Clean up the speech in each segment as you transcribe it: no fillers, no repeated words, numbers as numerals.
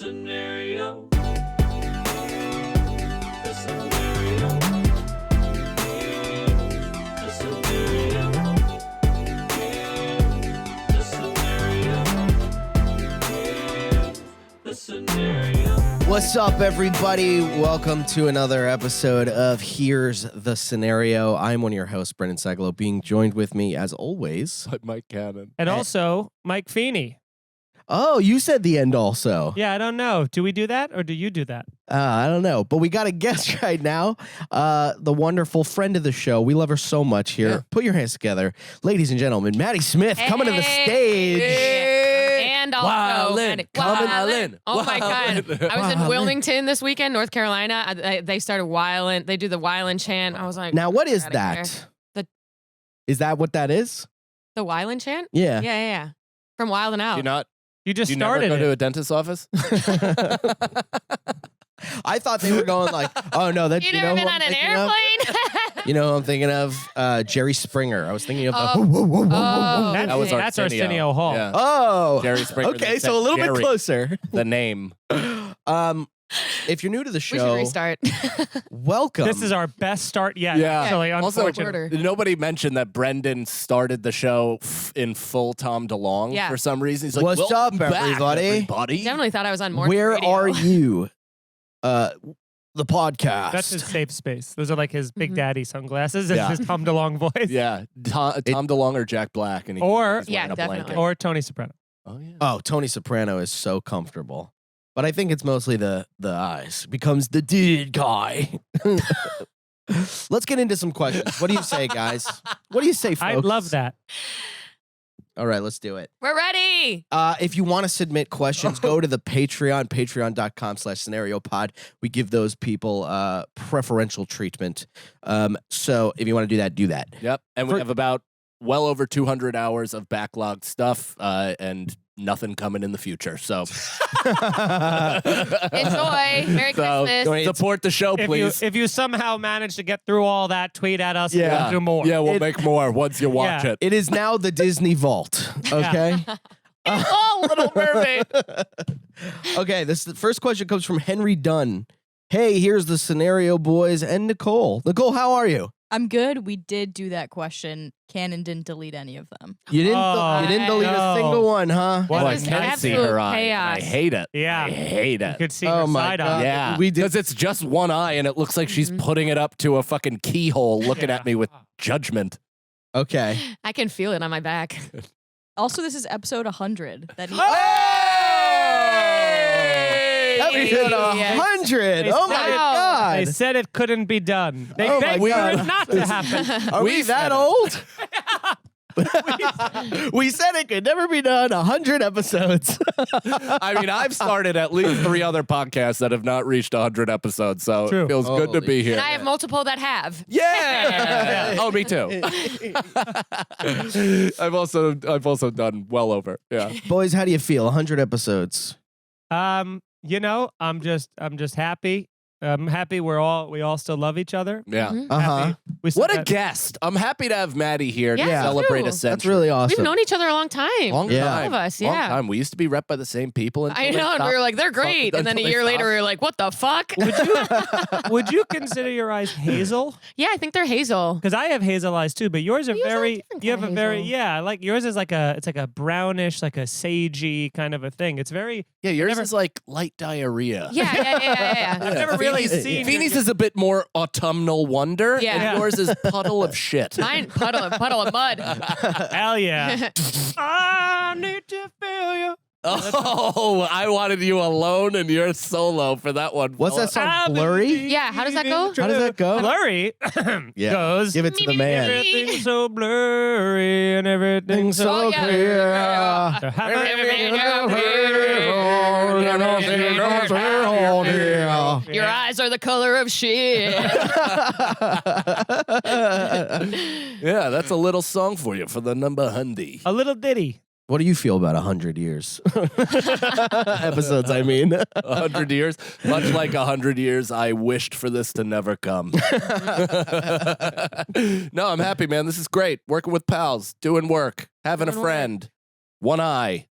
scenario. The scenario. The scenario. The scenario. The scenario. What's up, everybody? Welcome to another episode of Here's the Scenario. I'm one of your hosts, Brendan Sagalow, being joined with me, as always, Mike Cannon. And also, Mike Feeney. Oh, you said the end also. Yeah, I don't know. Do we do that or do you do that? I don't know, but we got a guest right now, the wonderful friend of the show. We love her so much here. Yeah. Put your hands together. Ladies and gentlemen, Maddy Smith coming to the stage. And also, Wildin'. Oh my God. I was in Wildin'. Wilmington this weekend, North Carolina. They started Wildin'. They do the Wildin' chant. I was like, Now, what is outta that? here. Is that what that is? The Wildin' chant? Yeah. Yeah. From Wildin' Out. You just Do you never started go to it. a dentist's office? I thought they were going like, oh no, that You you never know been who on I'm an thinking of? airplane? You know who I'm thinking of? Jerry Springer. I was thinking of the Oh. That's, That was that's Arsenio. Arsenio Hall. Yeah. Oh, Jerry Springer. okay, that so a little said bit Jerry, closer. The name. If you're new to the We should show, restart. welcome. This is our best start yet. Yeah. Actually, Also, unfortunately. nobody mentioned that Brendan started the show in full Tom DeLonge Yeah. for some reason. He's like, What's "Welcome up, back, everybody?" Definitely thought I was on morning Where radio. are you? The podcast. That's his safe space. Those are like his Big Mhm. Daddy sunglasses and Yeah. his Tom DeLonge voice. Yeah, Tom DeLonge or Jack Black. And Or- he's Yeah, wearing a definitely. blanket. Or Tony Soprano. Oh, yeah. Oh, Tony Soprano is so comfortable, but I think it's mostly the eyes. Becomes the dude guy. Let's get into some questions. What do you say, guys? What do you say, folks? I love that. All right, let's do it. We're ready. If you want to submit questions, go to the Patreon, patreon.com/scenariopod. We give those people preferential treatment. So if you want to do that. Yep. And For- we have about well over 200 hours of backlogged stuff and nothing coming in the future. So Enjoy. Merry So, Christmas. support the show, please. If you somehow manage to get through all that, tweet at us. Yeah. And we'll do more. Yeah, we'll It- make more once you watch Yeah. it. It is now the Disney Vault, okay? Oh, Little Mermaid. Okay, the first question comes from Henry Dunn. Hey, here's the scenario, boys, and Nicole. Nicole, how are you? I'm good. We did do that question. Cannon didn't delete any of them. You didn't. Oh, you didn't delete a no. single one, huh? What Oh, a I This is can see absolute her eye. and I chaos. hate it. Yeah. I hate You it. could see Oh her my side God. eye. Yeah, We did- because it's just one eye, and it looks like she's Mhm. putting it up to a fucking keyhole, looking Yeah. at me with judgment. Okay. I can feel it on my back. Also, this is episode 100. That he- Episode Yes. 100. They Oh said my it- God. They said it couldn't be done. They Oh my begged for God. it not to happen. Are we We that said it. old? We said it could never be done. 100 episodes. I mean, I've started at least 3 other podcasts that have not reached 100 episodes, so True. it feels good to Holy be here. And I have multiple that have. Yeah. Oh, me too. I've also done well over. Yeah. Boys, how do you feel? 100 episodes. You know, I'm just happy. I'm happy we all still love each other. Yeah. Mhm. Uh-huh. Happy. We still What a got- guest. I'm happy to have Maddie here to Yeah, celebrate too. a century. That's really awesome. We've known each other a long time. Long Yeah. time. All of us, Long yeah. time. We used to be rep by the same people. I until they know, and we stopped. were like, they're great. And then a Until they year later, stopped. we were like, what the fuck? Would you consider your eyes hazel? Yeah, I think they're hazel. Because I have hazel eyes too, but yours are Yours are very. different You have a kinda very hazel. yeah. Like yours is like a. It's like a brownish, like a sagey kind of a thing. It's very. Yeah, yours Never- is like light diarrhea. Yeah. I've never really seen. Feeney's is a bit more autumnal wonder, Yeah. and Yeah. yours is puddle of shit. Mine, puddle of mud. Hell yeah! I need to feel you. Oh, I wanted you alone and you're solo for that one. What's that fella. song? Blurry? Yeah, how does that go? How does that go? Blurry Yeah. goes. Give it to the man. Everything's so blurry and everything's so Oh, yeah. To have Your eyes are the color of shit. Yeah, that's a little song for you for the number hundy. a little ditty. What do you feel about 100 years? Episodes, I mean. 100 years, much like 100 years, I wished for this to never come. No, I'm happy, man. This is great. Working with pals, doing work, having a Doing work. friend, one eye.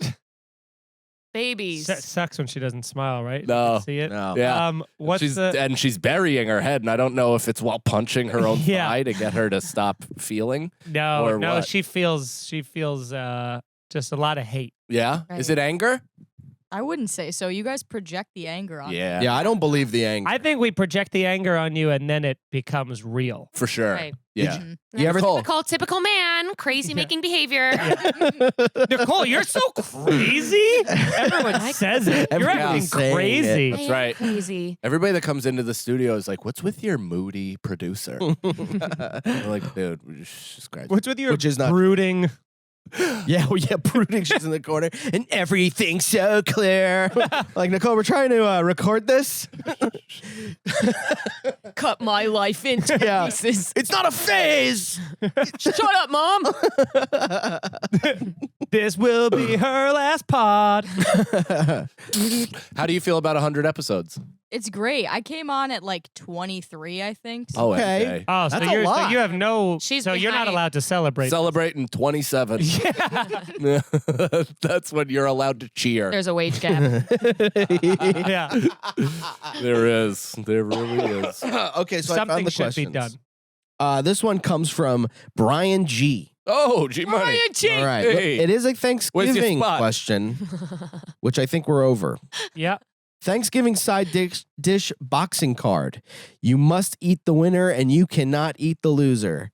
babies. Sucks when she doesn't smile, right? No. You can see it. No. Yeah. What's the? She's burying her head, and I don't know if it's while punching her own Yeah. thigh to get her to stop feeling. No, or no. what? She feels just a lot of hate. Yeah? Is it anger? I wouldn't say so. You guys project the anger on me. Yeah. Yeah, I don't believe the anger. I think we project the anger on you, and then it becomes real. For sure. Right. Yeah. Mhm. You ever Nicole, typical man, crazy making behavior. Nicole, you're so crazy. Everyone says it. You're Everyone's acting saying crazy. That's right. Crazy. Everybody that comes into the studio is like, "What's with your moody producer?" I'm like, dude, just graduate. What's with your Which is not- brooding? Yeah, well, yeah, brooding. She's in the corner, and everything's so clear. Like, Nicole, we're trying to record this. Cut my life into Yeah. pieces. It's not a phase. Shut up, Mom. This will be her last pod. How do you feel about 100 episodes? It's great. I came on at like 23, I think. So Oh, Okay. okay. Oh, so That's a you're so lot. you have no. She's so you're not behind. allowed to celebrate. Celebrating 27. Yeah. That's when you're allowed to cheer. There's a wage gap. Yeah. There is. There really is. Okay, so I found Something the should be questions. done. This one comes from Brian G. Oh, G-Money. All right, Hey. it is a Where's your Thanksgiving spot? question, which I think we're over. Yeah. Thanksgiving side dish boxing card. You must eat the winner and you cannot eat the loser.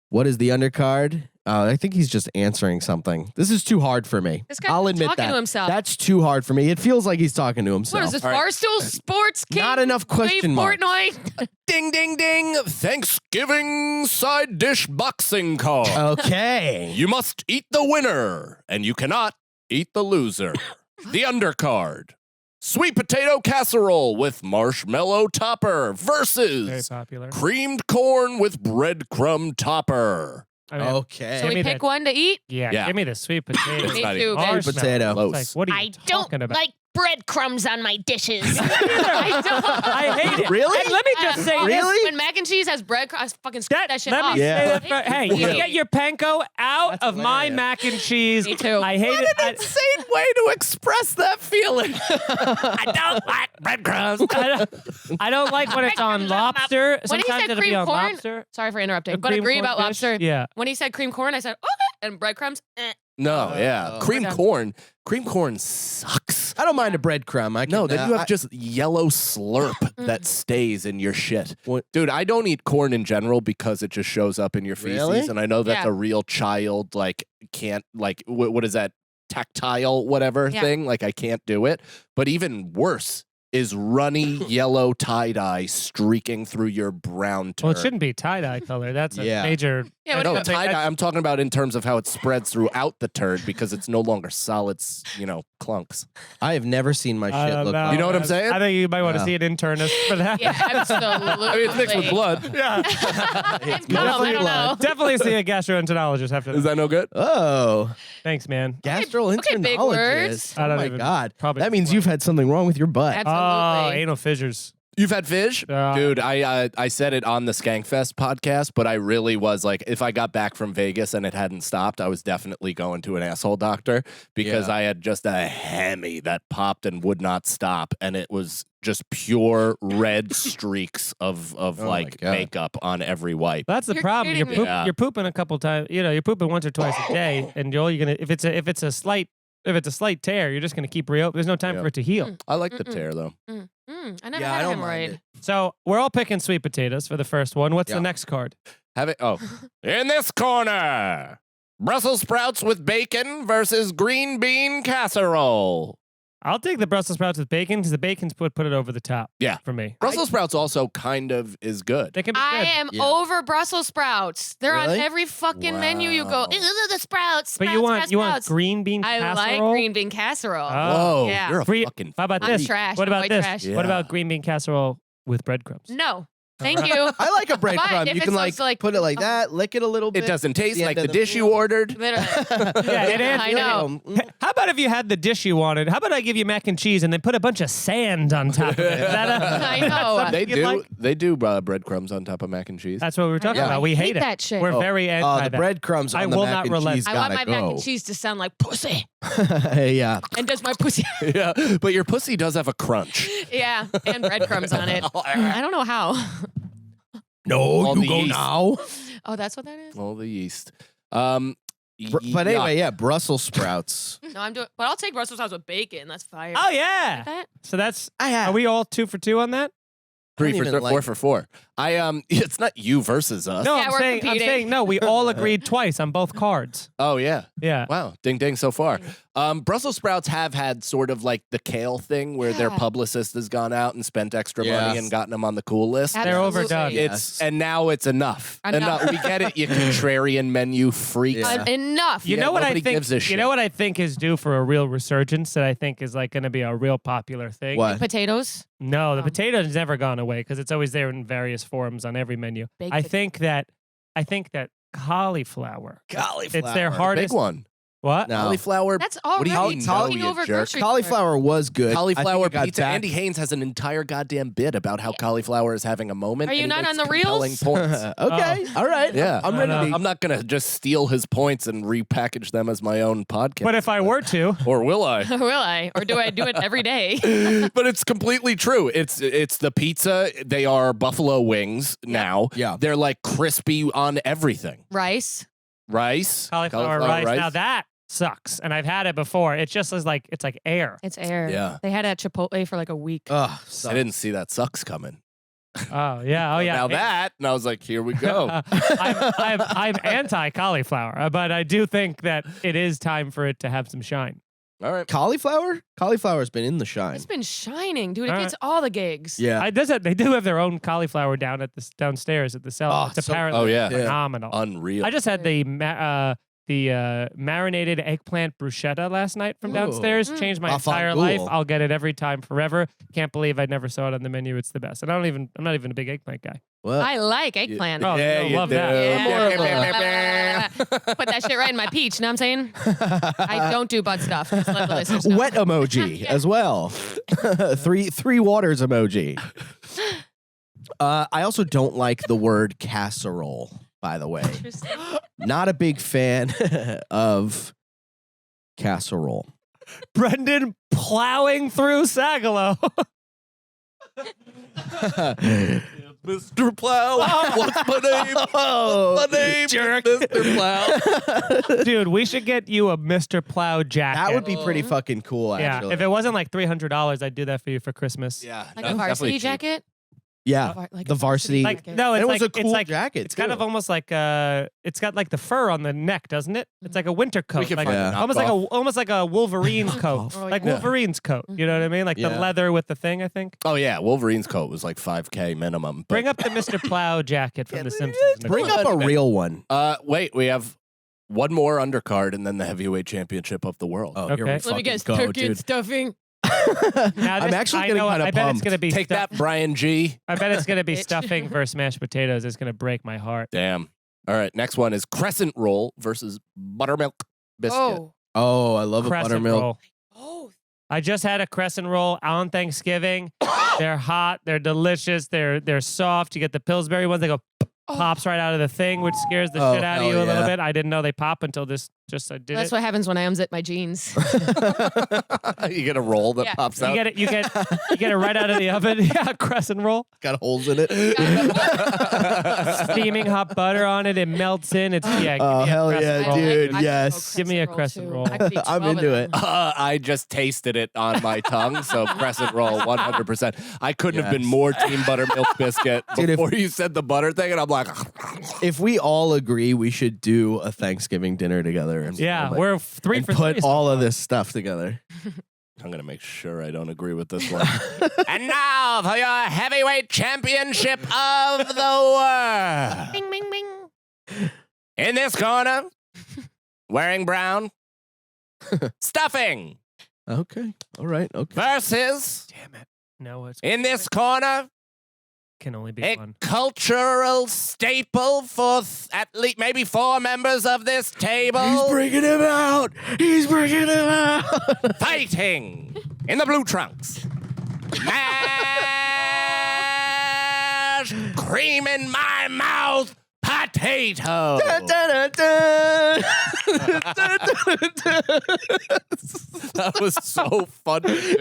What is the undercard? I think he's just answering something. This is too hard for me. This guy's I'll admit talking that. to himself. That's too hard for me. It feels like he's talking to himself. What is this, All right. Barstool Sports King? Not enough question Dave marks. Portnoy? Ding, ding, ding. Thanksgiving side dish boxing card. Okay. You must eat the winner, and you cannot eat the loser. The undercard. Sweet potato casserole with marshmallow topper Very versus popular. creamed corn with breadcrumb topper. I mean, Okay. So we me pick that. one to eat? Yeah, Yeah. give me the sweet potato. Me not too, even- babe. Sweet potato. It's like, what are you talking about? breadcrumbs on my dishes. I don't. I hate it. Really? And let me just say this. Really? When mac and cheese has bread, I fucking scrape that shit let off. me Yeah. say that for, hey, you Yeah. get your panko out That's of my hilarious. mac and cheese. Me too. I hate it. Insane way to express that feeling. I don't like breadcrumbs. I don't like when it's on lobster. When he Sometimes said it'll be cream on corn, lobster. sorry for interrupting, A but cream agree corn about dish? lobster. Yeah. When he said cream corn, I said, oh, and breadcrumbs, No, yeah. Oh. Cream We're done. corn. Cream corn sucks. I don't mind a breadcrumb. I can, No, then you have I- just yellow slurp that stays in your shit. Dude, I don't eat corn in general because it just shows up in your feces. Really? And I know that's Yeah. a real child, like, can't, like, what is that? Tactile, whatever Yeah. thing. Like, I can't do it. But even worse is runny yellow tie-dye streaking through your brown turd. Well, it shouldn't be tie-dye color. That's a Yeah. major. Yeah, what No, do you think? tie-dye, I'm talking about in terms of how it spreads throughout the turd because it's no longer solid, clunks. I have never seen my I shit don't look know. like You know what I'm saying? I think you might want to Yeah. see an internist for that. Yeah, absolutely. I mean, it's mixed with blood. Yeah. It's Mostly I don't know. Definitely see a gastroenterologist after Is that. that no good? Oh, Thanks, man. gastroenterologist. okay, big words. I don't Oh my even- god, probably that means you've had something wrong with your butt. Absolutely. Oh, anal fissures. You've had fish? Dude, I said it on the Skankfest podcast, but I really was like, if I got back from Vegas and it hadn't stopped, I was definitely going to an asshole doctor because Yeah. I had just a hemi that popped and would not stop. And it was just pure red streaks of Oh my God. makeup on every wipe. That's the You're problem. kidding me. Yeah. You're pooping a couple times. You know, you're pooping once or twice a day, and you're gonna if it's a slight tear, you're just gonna keep reopening. There's no time Yeah. for it to heal. I like the tear though. I never Yeah, had I a don't mind hemorrhoid. it. So we're all picking sweet potatoes for the first one. What's Yeah. the next card? Have it. Oh, in this corner, Brussels sprouts with bacon versus green bean casserole. I'll take the Brussels sprouts with bacon because the bacon's put it over the top. Yeah. For me. Brussels sprouts also kind of is good. They can be I good. am Yeah. over Brussels sprouts. They're Really? on every fucking menu. You go, Wow. the sprouts. But sprouts, you want sprouts. green bean I casserole? like green bean casserole. Whoa, yeah. you're a Free- fucking. How about I'm this? trash. What I'm about white this? trash. Yeah. What about green bean casserole with breadcrumbs? No, thank you. I like a breadcrumb. if You it's can like, also, like, put it like that, lick it a little bit. It doesn't taste the like end the of dish you meal. ordered. Literally. Yeah, it is. I know. How about if you had the dish you wanted? How about I give you mac and cheese and then put a bunch of sand on top of it? Is that I know. They you do. like? They do breadcrumbs on top of mac and cheese. That's what we were talking know. about. We I hate it. that shit. We're Oh. very anti The that. breadcrumbs on I the will mac not and relent. cheese I want gotta my mac go. and cheese to sound like pussy. Yeah. And does my pussy? Yeah, but your pussy does have a crunch. Yeah, and breadcrumbs on it. I don't know how. No, All you the go yeast. now. Oh, that's what that is. All the yeast. But anyway, yeah, Brussels sprouts. No, I'm doing. But I'll take Brussels sprouts with bacon. That's fire. Oh yeah. That? So that's. I have. Are we all 2 for 2 on that? 3 don't for even 4 like- for 4. It's not you versus us. No, Yeah, I'm we're saying competing. no. We all agreed twice on both cards. Oh yeah. Yeah. Wow, ding ding so far. Brussels sprouts have had sort of like the kale thing where their Yeah. publicist has gone out and spent extra money Yes. and gotten them on the cool list. They're Absolutely. overdone. It's and now it's enough. Enough. We get it, you contrarian menu freaks. Yeah. Enough. You Yeah, know what I nobody think? gives a You shit. know what I think is due for a real resurgence that I think is like going to be a real popular thing. What? Potatoes. No, the Um, potato has never gone away because it's always there in various forms on every menu. Baked I potato. think that cauliflower. Cauliflower. It's their Big hardest. one. What? No. Cauliflower. That's What do already you mean, taking no, you over jerk? grocery Cauliflower was good. I think Cauliflower it got pizza. back- Andy Haynes has an entire goddamn bit about how cauliflower is having a moment. Are you and he not on makes the reels? compelling points. Okay. All right. Yeah. I'm No, ready. no. to I'm not gonna just steal his points and repackage them as my own podcast. But if I were to, or will I? Will I? Or do I do it every day? But it's completely true. It's the pizza. They are buffalo wings now. Yeah. They're like crispy on everything. Rice. Rice, cauliflower rice. Now that sucks, and I've had it before. It just is like it's like air. It's air. Yeah. They had it at Chipotle for like a week. Ugh, I didn't see that sucks coming. Oh yeah. Oh yeah. Now that, and I was like, here we go. I'm anti cauliflower, but I do think that it is time for it to have some shine. All right. Cauliflower? Cauliflower's been in the shine. It's been shining, dude. It All gets all the gigs. Yeah. They do have their own cauliflower down at the downstairs at the cellar. Oh, it's so- apparently Oh, yeah. phenomenal. Unreal. I just had the marinated eggplant bruschetta last night from Ooh. downstairs. Changed my entire life. Gabagool. I'll get it every time forever. Can't believe I never saw it on the menu. It's the best. And I'm not even a big eggplant guy. What? I like eggplant. Oh, you'll love that. Yeah. Put that shit right in my peach. Know what I'm saying? I don't do butt stuff. Just let the listeners know. Wet emoji as well. three waters emoji. I also don't like the word casserole, by the way. Not a big fan of casserole. Brendan plowing through Sagalow. Mr. Plow. What's my name? Oh, My name, jerk. Mr. Plow. Dude, we should get you a Mr. Plow jacket. that would be pretty fucking cool, Yeah, actually. if it wasn't like $300, I'd do that for you for Christmas. Yeah, Like a varsity jacket? Yeah, Like the a varsity. Like jacket. no, And it's it was like a cool it's like jacket, it's kind too. of almost like it's got like the fur on the neck, doesn't it? It's like a winter coat, can like find a almost like a Wolverine's coat, Oh, like yeah. Wolverine's coat. You know what I mean? Like the Yeah. leather with the thing. I think. Oh yeah, Wolverine's coat was like $5K minimum. But, Bring up the Mr. Plow jacket from The Simpsons. Bring Nicole. up a real one. wait, we have one more undercard and then the heavyweight championship of the world. Oh, Okay. here we Let me Let me guess. fucking go, Turkey and dude. stuffing. Now I'm this- actually I getting know- kind I of bet it's pumped. gonna be Take stuff- that, Brian G. I bet it's gonna be Bitch. stuffing versus mashed potatoes. It's gonna break my heart. Damn. All right, next one is crescent roll versus buttermilk biscuit. Oh. Oh, I love a Crescent buttermilk. roll. Oh. I just had a crescent roll on Thanksgiving. They're hot. They're delicious. They're soft. You get the Pillsbury ones. They go pops right out of the thing, which scares the Oh, shit out of hell you a little yeah. bit. I didn't know they pop until this. I did That's it. what happens when I unzip my jeans. You get a roll that Yeah. pops You out. get it. You get it right out of the oven. Yeah, crescent roll. Got holes in it. Steaming hot butter on it. It melts in. It's yeah. Oh, give me a hell crescent yeah, roll. dude. I could yes. go Give me a crescent crescent roll, roll. too. I could eat I'm 12 of into them. it. I just tasted it on my tongue, so crescent roll 100%. I couldn't have been Yes. more team buttermilk biscuit Dude, if- before you said the butter thing, and I'm like, If we all agree, we should do a Thanksgiving dinner together. And Yeah, like, we're 3 and for put 3 so all of far. this stuff together. I'm going to make sure I don't agree with this one. And now for your heavyweight championship of the world. Bing, bing, bing. In this corner, wearing brown, stuffing Okay. All right. Okay. versus Damn it. No, it in this corner, can only be a one. cultural staple for at least maybe 4 members of this table. He's bringing him out. He's bringing him out. Fighting in the blue trunks. Mash cream in my mouth. Potatoes. potato. That was so funny.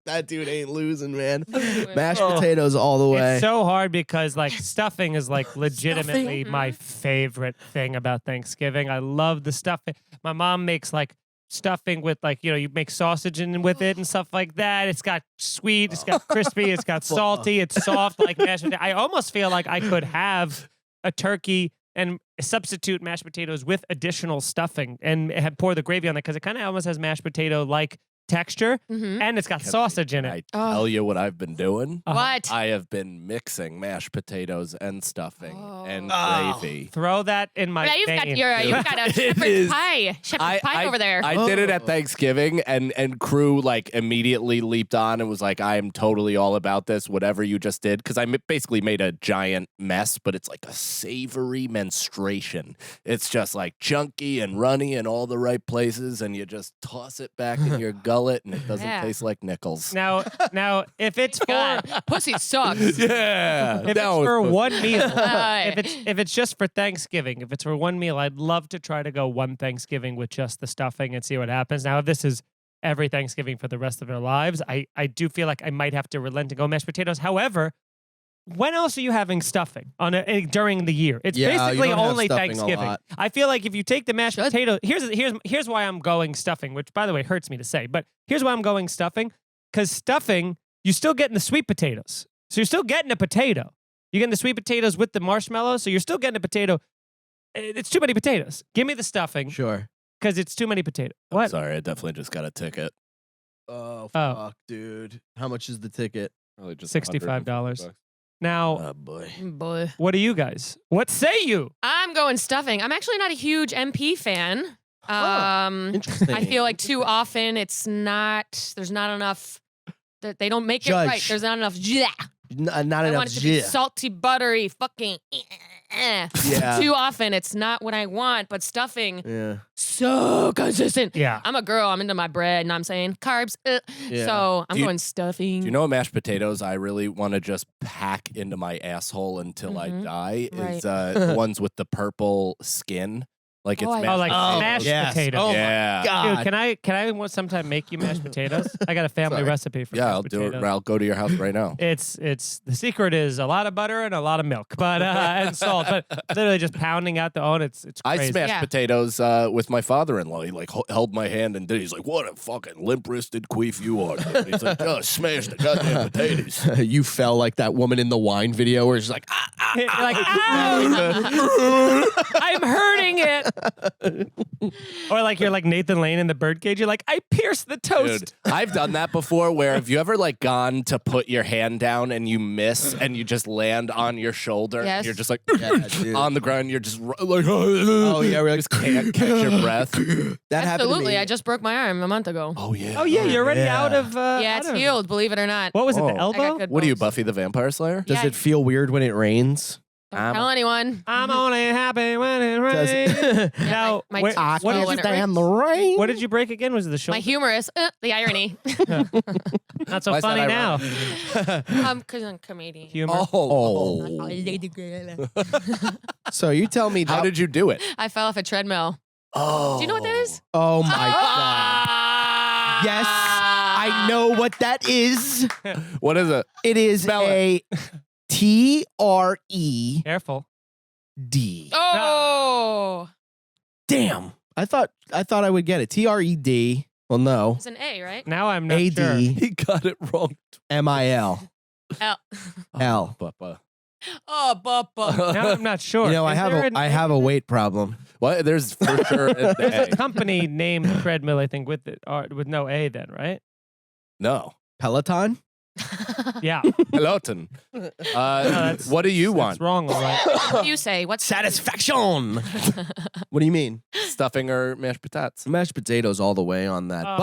That dude ain't losing, man. it. Mashed potatoes all the way. It's so hard because like stuffing is like legitimately my favorite thing about Thanksgiving. I love the stuffing. My mom makes like stuffing with like, you make sausage in with it and stuff like that. It's got sweet, it's got crispy, it's got salty, it's soft like mashed potato. I almost feel like I could have a turkey and substitute mashed potatoes with additional stuffing and pour the gravy on it because it kind of almost has mashed potato like texture and it's got sausage in it. I tell you what I've been doing. What? I have been mixing mashed potatoes and stuffing and gravy. Throw that in my Yeah, you've got vein. you've got a It shepherd's is- pie. Shepherd's pie over there. I did it at Thanksgiving, and crew like immediately leaped on and was like, "I am totally all about this. Whatever you just did," because I basically made a giant mess, but it's like a savory menstruation. It's just like chunky and runny in all the right places, and you just toss it back in your gullet, and it doesn't Yeah. taste like nickels. Now, if it's for God, pussy sucks. Yeah, if it's that was for supposed- one meal, Uh, if it's just for Thanksgiving, if it's for one meal, I'd love to try to go one Thanksgiving with just the stuffing and see what happens. Now, if this is every Thanksgiving for the rest of their lives, I do feel like I might have to relent and go mashed potatoes. However, when else are you having stuffing during the year? It's Yeah, you basically don't have only stuffing a Thanksgiving. lot. I feel like if you take the mashed Should. potato, here's why I'm going stuffing, which by the way hurts me to say, but here's why I'm going stuffing because stuffing you still getting the sweet potatoes, so you're still getting a potato. You're getting the sweet potatoes with the marshmallows, so you're still getting a potato. It's too many potatoes. Give me the stuffing Sure. because it's too many potatoes. I'm What? sorry, I definitely just got a ticket. Oh, Oh. fuck, dude. How much is the ticket? Probably just $65. $150. Now, Oh, boy. Boy. what do you guys? What say you? I'm going stuffing. I'm actually not a huge MP fan. Interesting. I feel like too often it's not. There's not enough. They don't make it right. Judge. There's not enough. Yeah. Not I enough want it to be jizz. salty, buttery, fucking. Yeah. Too often it's not what I want, but stuffing Yeah. so consistent. Yeah. I'm a girl. I'm into my bread, and I'm saying carbs. Yeah. So I'm Do you- going stuffing. Do you know what mashed potatoes I really want to just pack into my asshole until I die? Is the ones with the purple skin. Like it's Oh, I- mashed Oh, like Oh, mashed yes. potatoes. Oh, my yeah. God. Dude, can I sometime make you mashed potatoes? I got a family Sorry. recipe for Yeah, mashed I'll do potatoes. it. I'll go to your house right now. It's the secret is a lot of butter and a lot of milk, but and salt, but literally just pounding out the own. It's I crazy. smashed Yeah. potatoes with my father-in-law. He like held my hand and did. He's like, "What a fucking limp-wristed queef you are." Dude." He's like, "Just smash the goddamn potatoes." You fell like that woman in the wine video where she's like, You're like, "Ow! I'm hurting it. Or like you're like Nathan Lane in the birdcage. You're like, I pierced the toast. Dude, I've done that before. Where have you ever like gone to put your hand down and you miss and you just land on your shoulder? Yes. And you're just like Yeah, dude. on the ground. You're just like, oh, yeah, we're like, just can't catch your breath. That happened to Absolutely. me. I just broke my arm a month ago. Oh yeah. Oh yeah, you're already yeah. out of. Yeah, it's out of- healed. Believe it or not. What was it? The Oh. I got elbow? good What are you, bones. Buffy the Vampire Slayer? Does Yeah. it feel weird when it rains? Don't tell anyone. I'm only happy when it Does rains. it? Now, my where- teeth I what swell did when you it rains. the rain. What did you break again? Was it the My shoulder? humor is the irony. Not so Why is that funny now. ironic? Because I'm a comedian. Humor. Oh. Lady girl. So you tell me How that. did you do it? I fell off a treadmill. Oh. Do you know what that is? Oh, my God. Ah! Yes, I know what that is. What is it? It is Spell a TRED. Careful. Oh, Damn. I thought I would get it. TRED. Well, no. it's an A, right? Now I'm not AD sure. He got it wrong. MIL. L. L. Papa. Oh, Bubba. Now I'm not sure. You know, I Is have there a an I A? have a weight problem. What? There's for sure an There's A. a company named Treadmill, I think, with it or with no A. Then, right? No. Peloton. Yeah. Peloton. that's- What do you want? That's wrong, all right. What do you say? What's Satisfaction. What do you mean? Stuffing or mashed potatoes? Mashed potatoes all the way on that. Oh.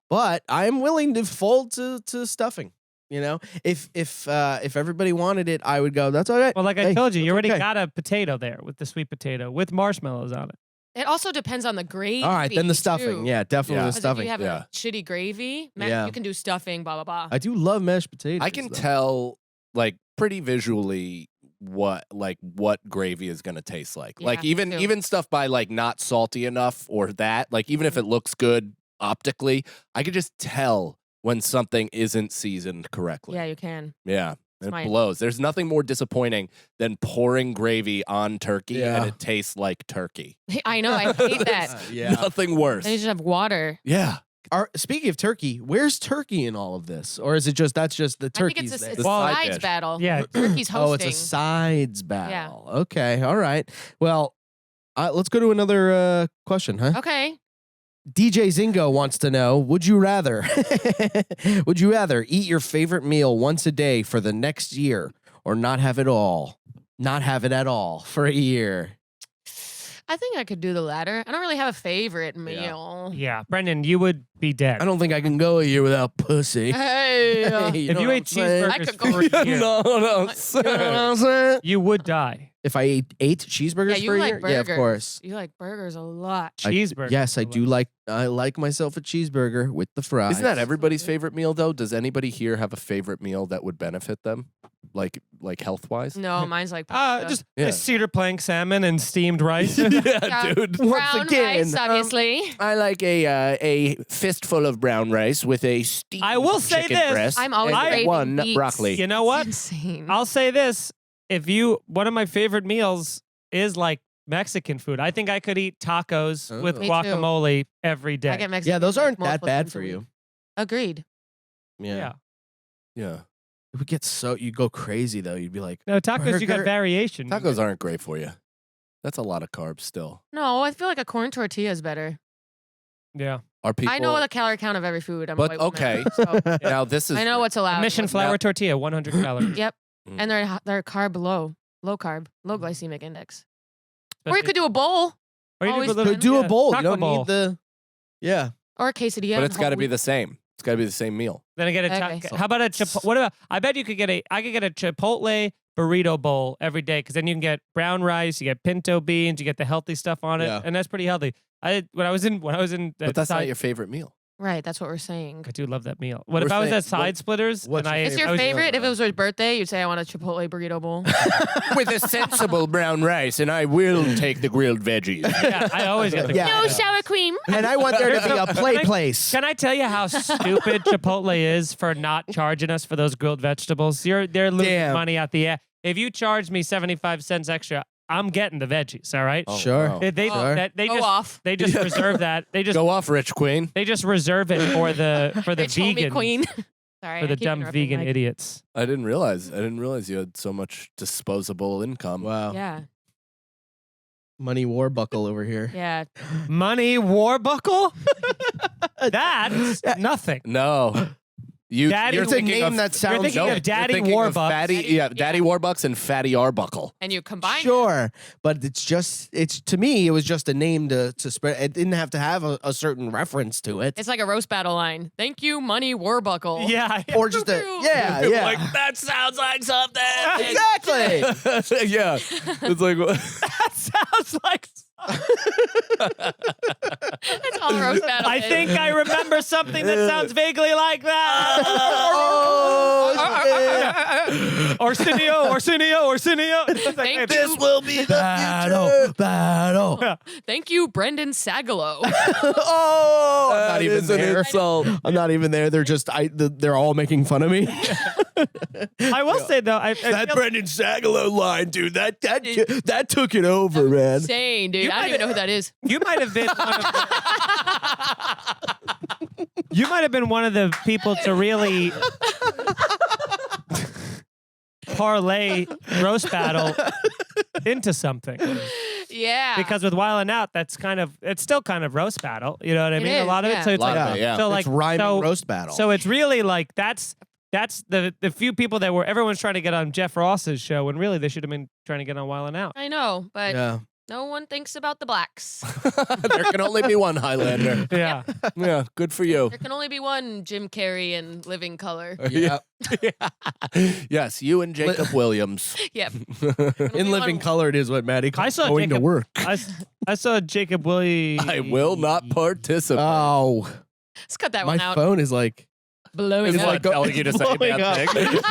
But I am willing to fold to stuffing. You know, if everybody wanted it, I would go. That's all right. Well, like I Hey, told you, you that's already okay. got a potato there with the sweet potato with marshmallows on it. It also depends on the gravy. All right, then the stuffing. too. Yeah, definitely Yeah. the 'Cause if stuffing. you have Yeah. a shitty gravy, Yeah. you can do stuffing, blah, blah, blah. I do love mashed potatoes. I can though. tell, like, pretty visually what gravy is gonna taste like. Yeah, Like me too. even stuff by like not salty enough or that. Like even if it looks good optically, I could just tell when something isn't seasoned correctly. Yeah, you can. Yeah. It Smart. blows. There's nothing more disappointing than pouring gravy on turkey Yeah. and it tastes like turkey. I know. I hate that. Yeah. Nothing worse. Then you just have water. Yeah. Speaking of turkey, where's turkey in all of this, or is it just that's just the I think turkey's it's a, there? it's a The side sides dish. battle. Yeah. Turkey's hosting. Oh, it's a sides battle. Okay, all right. Well, let's go to another question, huh? Okay. DJ Zingo wants to know: would you rather eat your favorite meal once a day for the next year, or not have it at all for a year? I think I could do the latter. I don't really have a favorite meal. Yeah, Brendan, you would be dead. I don't think I can go a year without pussy. Hey. If you ate I cheeseburgers could go for a year, no, You know what I'm saying? you would die. If I ate 8 cheeseburgers Yeah, you for a like year, yeah, of burgers. course. You like burgers a lot. Cheeseburgers. Yes, I do like. I like myself a cheeseburger with the fries. Isn't that everybody's favorite meal though? Does anybody here have a favorite meal that would benefit them? Like health wise? No, mine's like pasta. Just Yeah. cedar plank salmon and steamed rice. Yeah, dude. brown rice, obviously. I like a fistful of brown rice with a steamed I will say chicken this. breast I'm always and craving one beets. broccoli. You know what? Insane. I'll say this. One of my favorite meals is like Mexican food. I think I could eat tacos Oh. with Me too. guacamole every day. I get Mexican Yeah, those like aren't that multiple bad times a for week. you. Agreed. Yeah. Yeah. It would get so you go crazy though. You'd be like, No, tacos, you got Burger. variation. Tacos aren't great for you. That's a lot of carbs still. No, I feel like a corn tortilla is better. Yeah. Are people I know the calorie count of every food. I'm a But white woman, okay. so Now this is I know what's allowed. Mission what's flour not. tortilla, 100 calories. Yep. Mm. And they're carb low carb, low glycemic index. Or you Especially- could do a bowl or you always could could do a bowl. You Taco don't bowl. need the. Yeah. or a quesadilla. but it's got to whole be wheat. the same. It's got to be the same meal. Then I get a Okay. how about a Chipotle? What about? I bet you could get I could get a Chipotle burrito bowl every day because then you can get brown rice, you get pinto beans, you get the healthy stuff on it, Yeah. and that's pretty healthy. When I was in But that's not your favorite meal. Right, that's what we're saying. I do love that meal. What We're if I was saying- at Side Splitters what's and your I? It's I your was- favorite. If it was your birthday, you'd say I want a Chipotle burrito bowl. With a sensible brown rice, and I will take the grilled veggies. Yeah, I always get the. Yeah. No sour cream. And I want there to be a play place. Can I tell you how stupid Chipotle is for not charging us for those grilled vegetables? They're losing Damn. money at the end. If you charge me 75 cents extra, I'm getting the veggies. All right. Oh, Sure. wow. They Sure. they Go just off. they just reserve that. They just Go off, Rich Queen. they just reserve it for the Rich homie vegan queen. Sorry, for I the keep dumb interrupting vegan Mike. idiots. I didn't realize you had so much disposable income. Wow. Yeah, Money Warbuckle over here. yeah. Money Warbuckle? That's nothing. No. Daddy- You're It's a thinking name of, that sounds- You're thinking Nope, of Daddy you're thinking of Warbucks. Daddy Warbucks and Fatty Arbuckle. And you combine. it. Sure, but it's to me it was just a name to spread. It didn't have to have a certain reference to it, It's like a roast battle line. Thank you, Money Warbuckle. Yeah. or just a yeah. Like, that sounds like something. Exactly. Yeah. It's like, That sounds like. That's all a roast battle. I is. think I remember something that sounds vaguely like that. Oh, Arsenio. Thank this you. will be the battle. Thank you, Brendan Sagalow. Oh, I'm not even it's an there. insult. I'm not even there. They're just they're all making fun of me. I will say though, I feel- Brendan Sagalow line, dude. That took it over, man. Insane, dude. You I don't even know who that is. you might have been you might have been one of the people to really parlay roast battle into something. Yeah. Because with Wild 'N Out, it's still kind of roast battle. You know what I It mean? is, A lot of yeah. it. So it's Lot like, of it, yeah. so like It's rhyming so, roast battle. So it's really like that's the few people that were everyone's trying to get on Jeff Ross's show when really they should have been trying to get on Wild 'N Out. I know, but yeah. no one thinks about the blacks. There can only be one Highlander. Yeah. Yeah, good for you. There can only be one Jim Carrey in Living Color. Yeah. Yes, you and Jacob Williams. Yep. In living color, it is what Maddie calls I saw going to Jacob- work. I saw Jacob Willie. I will not participate. Oh, Let's cut that my one out. phone is like blowing It's up. like telling you to say blowing bad up. things.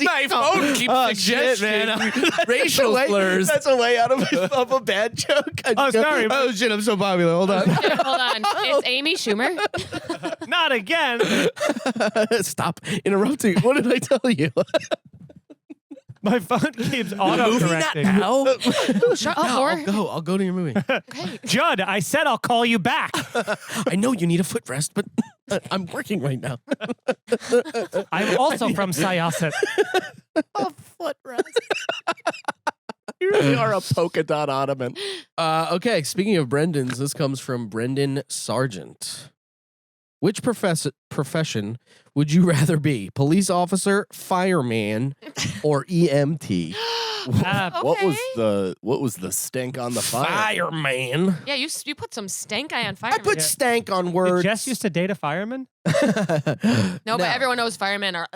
My phone keeps suggesting racial slurs. That's a way out of a bad joke. Oh, sorry. Oh shit, I'm so popular. Hold on. Hold on. It's Amy Schumer. Not again. Stop interrupting. What did I tell you? My phone keeps auto-correcting. Shut up, No, or I'll go to your movie. okay. Judd, I said I'll call you back. I know you need a footrest, but I'm working right now. I'm also from Syosset. A footrest. You really are a polka dot ottoman. Okay, speaking of Brendan's, this comes from Brendan Sargent. Which profession would you rather be? Police officer, fireman, or EMT? What was the stink on the fire? Fireman. Yeah, you put some stank eye on fire. I put stank on Did words. Jess used to date a fireman? No, but everyone knows firemen are.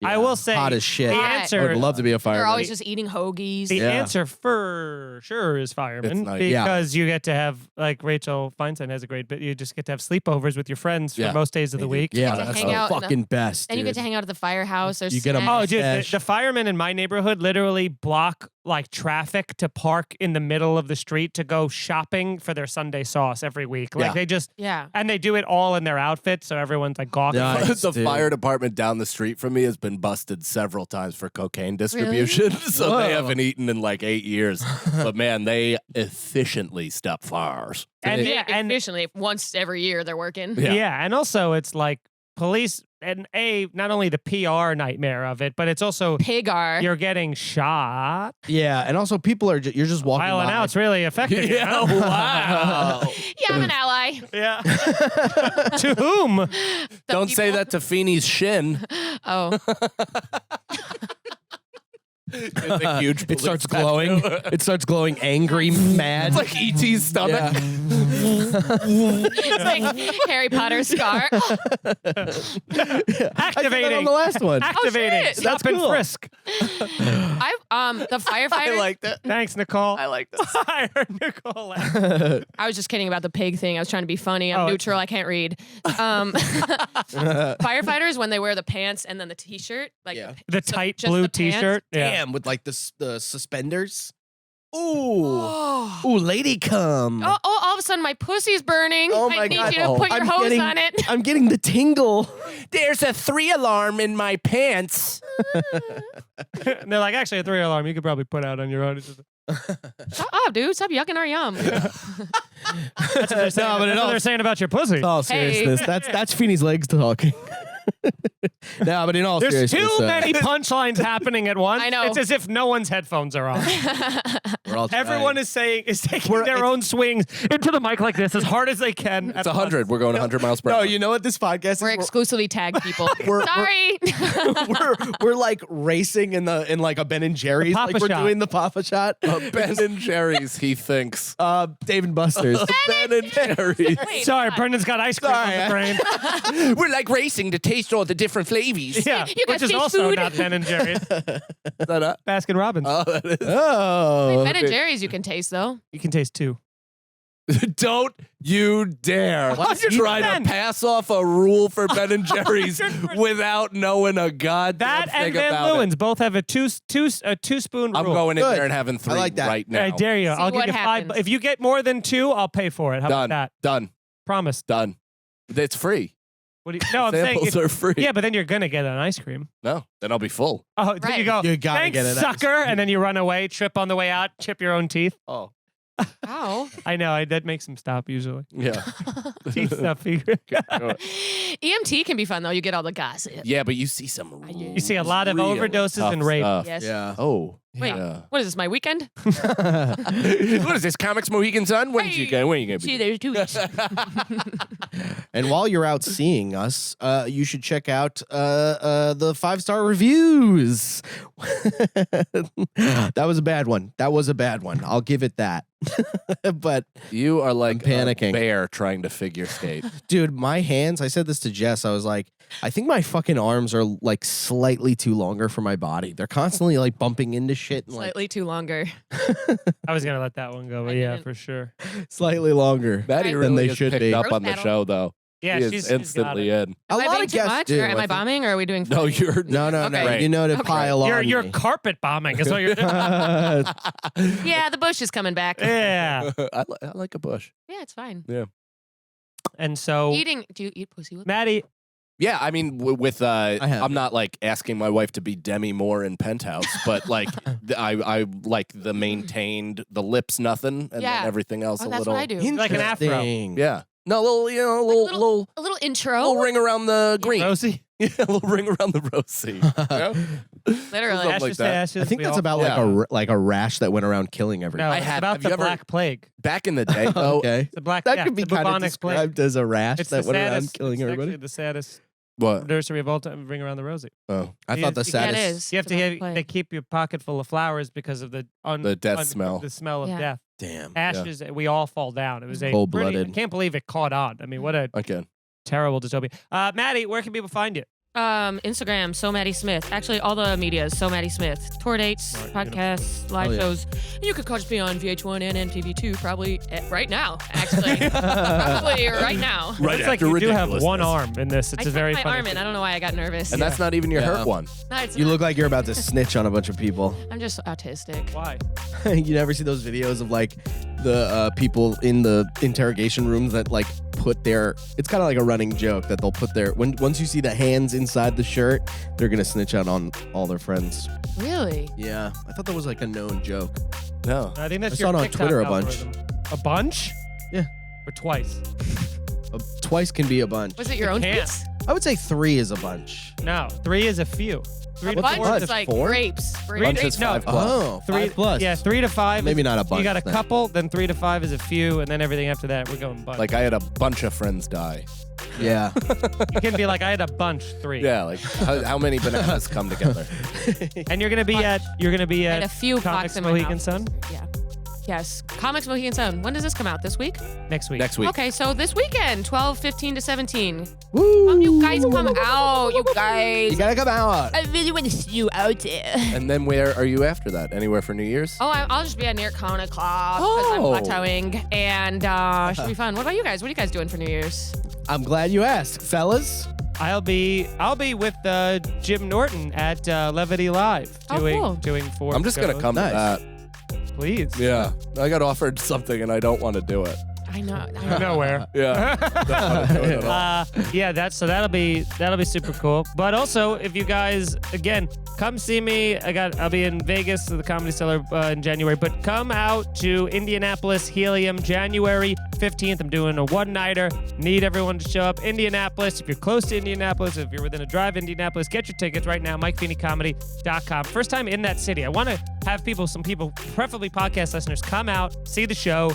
I will say hot as shit. the Hot. I answer, would love to be a fireman. They're always just eating hoagies. the Yeah. answer for sure is fireman It's not- yeah. because you get to have, like Rachel Feinstein has a great bit, you just get to have sleepovers with your friends for Yeah. most days of the week. yeah, to that's hang the out in the- fucking best. And you get to dude. hang out at the firehouse. There's You get 'em- snacks. Oh, dude, Stash. the firemen in my neighborhood literally block like traffic to park in the middle of the street to go shopping for their Sunday sauce every week. Like Yeah. they just, Yeah. and they do it all in their outfits, so everyone's like gawking. Nice, The dude. fire department down the street from me has been busted several times for cocaine distribution. So they Whoa. haven't eaten in like 8 years. But man, they efficiently step fires. And Yeah, and efficiently, once every year they're working. Yeah. yeah, and also it's like police and not only the PR nightmare of it, but it's also Pigar. you're getting shot. Yeah, and also people are you're just walking While and by. out's really effective. you Yeah, know? wow. Yeah, I'm an ally. Yeah. To whom? The Don't say people- that to Feeney's shin. Oh, It's a huge It starts police glowing. tattoo. It starts glowing angry, mad. It's like E.T.'s stomach. Yeah. it's like Harry Potter's scar. I said that on Activating. the last one. Activating. shit. Stop That's and cool. frisk. The firefighter. I like that. Thanks, Nicole. I like this. I heard Nicole laugh. I was just kidding about the pig thing. I was trying to be funny. I'm Oh, neutral. I can't read. Firefighters when they wear the pants and then the t-shirt, like Yeah. The just- tight just blue the pants. t-shirt. Yeah. Damn, with like the suspenders. Ooh. Oh. Ooh, lady cum. Oh, all of a sudden my pussy's burning. Oh I my need God. you to put your I'm hose getting- on it. I'm getting the tingle. There's a 3 alarm in my pants. And they're like, actually, a 3 alarm you could probably put out on your own. It's just- Shut up, dude. Stop yucking our yum. That's what they're saying, No, but that's what they're saying about your pussy. In all Hey. seriousness, that's Feeney's legs talking. No, but in all There's seriousness, too many punchlines happening at once. I know. It's as if no one's headphones are on. we're all Everyone trying. is taking their own swings into the mic like this as hard as they can. It's 100. We're going 100 miles per No, hour. you know what this podcast We're is? exclusively tag people. We're- Sorry. we're like racing in like a Ben and Jerry's. Papa Like we're shot. doing the Papa shot. Ben and Jerry's, he thinks. Dave and Buster's. Ben and Jerry's. Wait, Sorry, God. Brendan's got ice cream Sorry, on the brain. We're like racing to taste all the different flavors. Yeah, You which guys is taste also food. not Ben and Jerry's. Is that up? Baskin Robbins. Oh, that is. Oh. Ben and Jerry's you can taste though. You can taste 2. Don't you dare try to 100%. pass off a rule for Ben and Jerry's 100%. without knowing a goddamn That and thing Van about Leeuwen's it. both have a two-spoon I'm rule. going in Good. there and having 3 like that. right now. I dare you. See I'll give what you happens. 5. If you get more than 2, I'll pay for it. How Done. about that? Done. Promise. Done. It's free. What do you? No, I'm saying. Samples are free. Yeah, but then you're gonna get an ice cream. No, then I'll be full. Oh, then Right. you go. You gotta Thanks, get an ice sucker, and then you run away, trip on the way out, chip your own teeth. Oh, Wow. I know. That makes them stop usually. yeah. Teeth stuff. EMT can be fun though. You get all the gossip. Yeah, but you see some. You see a lot of really overdoses tough and rape. stuff. Yes. Yeah. Oh. Wait. Yeah. What is this? My weekend? What is this? Comics Mohegan Sun? When Hey. when are you gonna See, be? there's 2 weeks. And while you're out seeing us, you should check out the 5-star reviews. That was a bad one. I'll give it that. But You are like I'm a panicking. bear trying to figure skate. dude, my hands, I said this to Jess, I was like, I think my fucking arms are like slightly too longer for my body. They're constantly like bumping into shit and like Slightly too longer. I was gonna let that one go, but I yeah, didn't. for sure. slightly longer Maddie Than really they has should picked be. up Roast on the battle. show, though. Yeah, He is she's got instantly it. in. Am I lot being of too guests much, do. or am I bombing, or are we doing? No, fine? you're No. Okay. You know to Okay. pile on. You're me. carpet bombing is what you're doing. Yeah, the bush is coming back. Yeah. I like a bush. Yeah, it's fine. And so, Eating? Do you eat pussy whip? Maddie, Yeah, I mean, with have I'm it. not like asking my wife to be Demi Moore in Penthouse, but like I like the maintained the lips nothing and Yeah. then everything else Oh, a that's little. what I do. like an afro. Interesting. Yeah, no, little little A little intro. little ring around the green. Rosie, Yeah, a little ring around the rosy. You know? Literally. Something like ashes to that. ashes. I think we that's all about fall like a rash that went around killing down. everyone. No, I it's have- about have you the ever- Black Plague. Back in the day, though. Okay. It's the black. That yeah, could be the kind of bubonic plague. described as a rash It's that the went around saddest. killing It's everybody. actually the saddest What? nursery of all time. Ring around the rosy. Oh, I You- thought the you can't- saddest. Yeah, it is. You have to It's a have, plague. they keep your pocket full of flowers because of the The death smell. the smell of Yeah. death. Damn. Ashes. We all fall down. It was a Cold-blooded. pretty- I can't believe it caught on. I mean, what a again. terrible dystopia. Maddie, where can people find you? Instagram, so Maddy Smith. Actually, all the media is so Maddy Smith. Tour dates, Smart, podcasts, live Oh, yeah. shows. You could catch me on VH1 and MTV2 probably right now, actually. Probably right now. Right It's like after you do have one ridiculousness. arm in this. It's I a took very my funny arm in. thing. I don't know why I got nervous. And that's not even your Yeah. hurt one. No, it's You not. look like you're about to snitch on a bunch of people. I'm just autistic. Why? You never see those videos of like the people in the interrogation rooms that like put their. It's kind of like a running joke that they'll put their once you see the hands inside the shirt, they're gonna snitch out on all their friends. Really? Yeah, I thought that was like a known joke. No. I think that's I your saw it on TikTok Twitter a bunch. algorithm. A bunch? Yeah. Or twice? Twice can be a bunch. Was it your own can't. tweets? I would say 3 is a bunch. No, 3 is a few. 3 A to bunch 4 is What, like 4? grapes. Bunch is no. 5 plus. Oh, 3 5 plus. Yeah, 3 to 5. Maybe is, not a bunch. You got a then. couple, then 3 to 5 is a few, and then everything after that we're going bunch. Like I had a bunch of friends die. Yeah. you can be like, I had a bunch 3. Yeah, like how many bananas come together? And you're gonna be at And a few Comics pox in my Mohegan mouth. Sun Yeah. Yes. Comics Mohegan Sun. When does this come out? This week? next week. Next week. Okay, so this weekend, 12, 15 to 17. Woo! You guys come out. You guys. You gotta come out. I really want to see you out there. And then where are you after that? Anywhere for New Year's? Oh, I'll just be at Near Comic Club because I'm Oh. plateauing, and should be fun. What about you guys? What are you guys doing for New Year's? I'm glad you asked, fellas. I'll be with Jim Norton at Levity Live Oh, doing cool. doing 4 I'm just gonna shows. come Nice. to that. Please. Yeah, I got offered something and I don't want to do it. I know. Nowhere. Yeah, don't want to do it at all. Yeah, that'll be super cool. But also, if you guys again come see me, I'll be in Vegas at the Comedy Cellar in January. But come out to Indianapolis Helium January 15th. I'm doing a one-nighter. Need everyone to show up. Indianapolis. If you're close to Indianapolis, if you're within a drive, Indianapolis, get your tickets right now. MikeFeeneyComedy.com. First time in that city. I want to have some people, preferably podcast listeners, come out, see the show.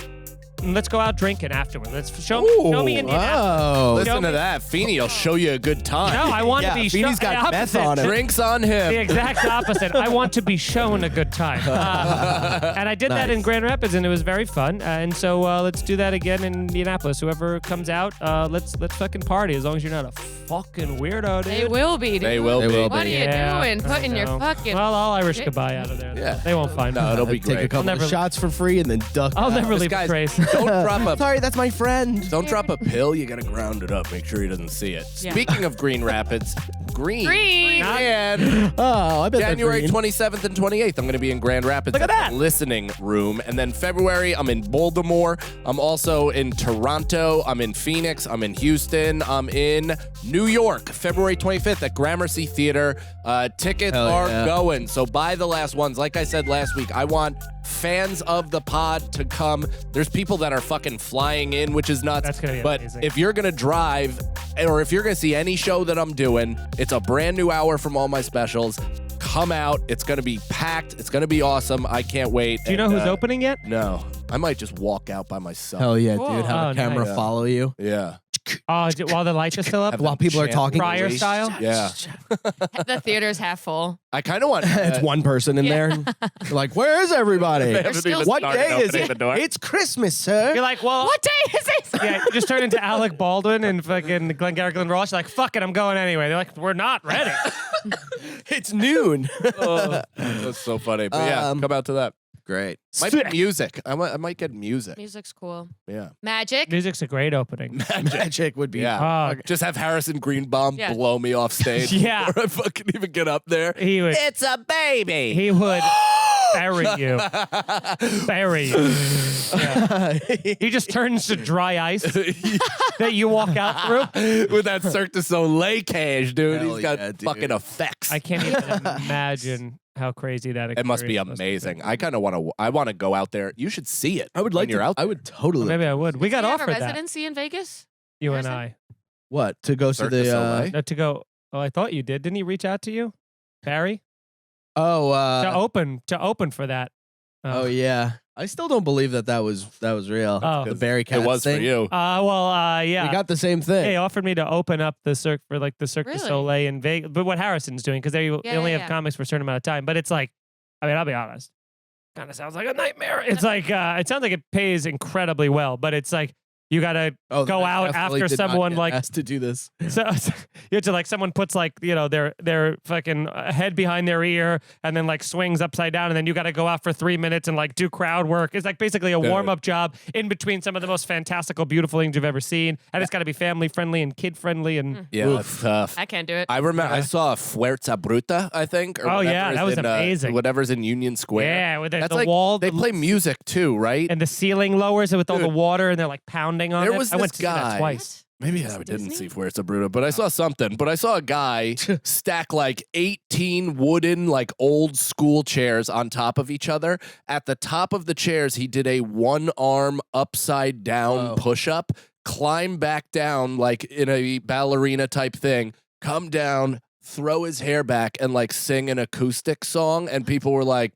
And let's go out drinking afterward. Let's show me Indianapolis. Oh. Listen Show to me- that. Feeney will show you a good time. No, I want Yeah, to be Feeney's got the meth opposite. on him. Drinks on The him. exact opposite. I want to be shown a good time. And I did that in Nice. Grand Rapids, and it was very fun. And so let's do that again in Indianapolis. Whoever comes out, let's fucking party. As long as you're not a fucking weirdo, dude. They will be, dude. They will They be. will What are you Yeah, doing? I Putting your know. fucking. Well, I'll Irish Yeah. goodbye out of there. Yeah. They won't find No, me. it'll be Take a great. couple never- of shots for free and then duck. I'll out. never leave a Guys, trace. don't drop a Sorry, that's my friend. Don't drop a pill. You gotta ground it up. Make sure he doesn't see it. Yeah. Speaking of Green Rapids, Green. Green. And Oh, I bet January they're green. 27th and 28th, I'm going to be in Grand Rapids Look at that. the listening room. And then February, I'm in Baltimore. I'm also in Toronto. I'm in Phoenix. I'm in Houston. I'm in New York, February 25th at Gramercy Theater. Tickets Hell are yeah. going. So buy the last ones. Like I said last week, I want fans of the pod to come. There's people that are fucking flying in, which is nuts. That's gonna be but amazing. if you're going to drive or if you're going to see any show that I'm doing, it's a brand new hour from all my specials. Come out. It's going to be packed. It's going to be awesome. I can't wait. Do you know And, who's opening yet? No. I might just walk out by myself. Hell yeah, Cool. dude. Have Oh, a camera nice. follow you. Yeah. Oh, while the lights are still up? Have While them people are chant talking. Prior waste. style? Yeah. The theater's half full. I kind of want It's one person in there. You're like, where is everybody? haven't still- even What started day is opening it? the door. It's Christmas, sir. You're like, well, What day is this? yeah, you just turn into Alec Baldwin and fucking Glengarry Ross. You're like, fuck it, I'm going anyway. They're like, we're not ready. It's noon. That's so funny. But yeah, Um, come out to that. Great. Might be music. I might get music. Music's cool. Yeah. Magic. Music's a great opening. Magic would be. Yeah. Oh, Just have Harrison Greenbaum Yeah. blow me off stage. Yeah. Before I fucking even get up there. he would. It's a baby. He would bury you. Bury you. Yeah. He just turns to dry ice that you walk out through. With that Cirque du Soleil cage, dude. Hell He's got yeah, dude. fucking effects. I can't even imagine how crazy that It must be experience amazing. I kind of want to. I want to go out there. You should see it. I would when like you're to. out. I would totally. Maybe I would. We got Do you have a offered that. residency in Vegas? You and Harrison? I. What to go to Cirque du the? Soleil? No, to go. Oh, I thought you did. Didn't he reach out to you, Barry, to open for that? Oh yeah. I still don't believe that was real. Oh. The Barry It Katz was thing. for you. Yeah. We got the same thing. They offered me to open up the Cirque for like the Cirque du Really? Soleil in Vegas, but what Harrison's doing because they only have yeah. comics for a certain amount of time. But it's like, I mean, I'll be honest, kind of sounds like a nightmare. It's like it sounds like it pays incredibly well, but it's like you gotta Oh, go I out definitely after did not someone get like asked to do this. so you have to like someone puts like their fucking head behind their ear and then like swings upside down and then you got to go out for 3 minutes and like do crowd work. It's like basically a Dude. warm up job in between some of the most fantastical, beautiful things you've ever seen, and it's got to be family friendly and kid friendly and Yeah, that's tough. I can't do it. I remember I saw Fuerza Bruta, I think. Or Oh, yeah, whatever that is was in, amazing. Whatever's in Union Square. yeah, with That's the like, wall They play music too, right? and the ceiling lowers it with all the Dude. water and they're like pounding on There it. was I went this to see that guy- twice. Maybe I didn't see Fuerza Bruta, but I saw something. But I saw a guy stack like 18 wooden, like old school chairs on top of each other. At the top of the chairs, he did a one arm upside down Whoa. push up, climb back down like in a ballerina type thing, come down, throw his hair back, and like sing an acoustic song. And people were like,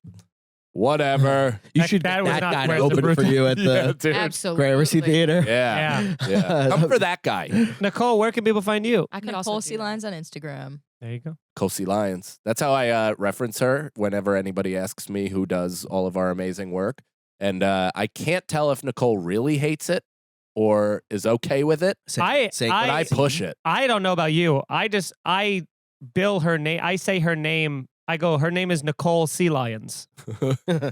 whatever. You That- should that get was that not guy to Fuerza open for Bruta. you at Yeah, the dude. Absolutely. Gramercy Theater. Yeah. Yeah. Yeah. Come for that guy. Nicole, where can people find you? I could Nicole also do that. Sealions on Instagram. There you go. Nicole Lyons. That's how I reference her whenever anybody asks me who does all of our amazing work. And I can't tell if Nicole really hates it or is okay with it, I- but I push it. I don't know about you. I bill her name. I say her name. I go, her name is Nicole Sealions. Her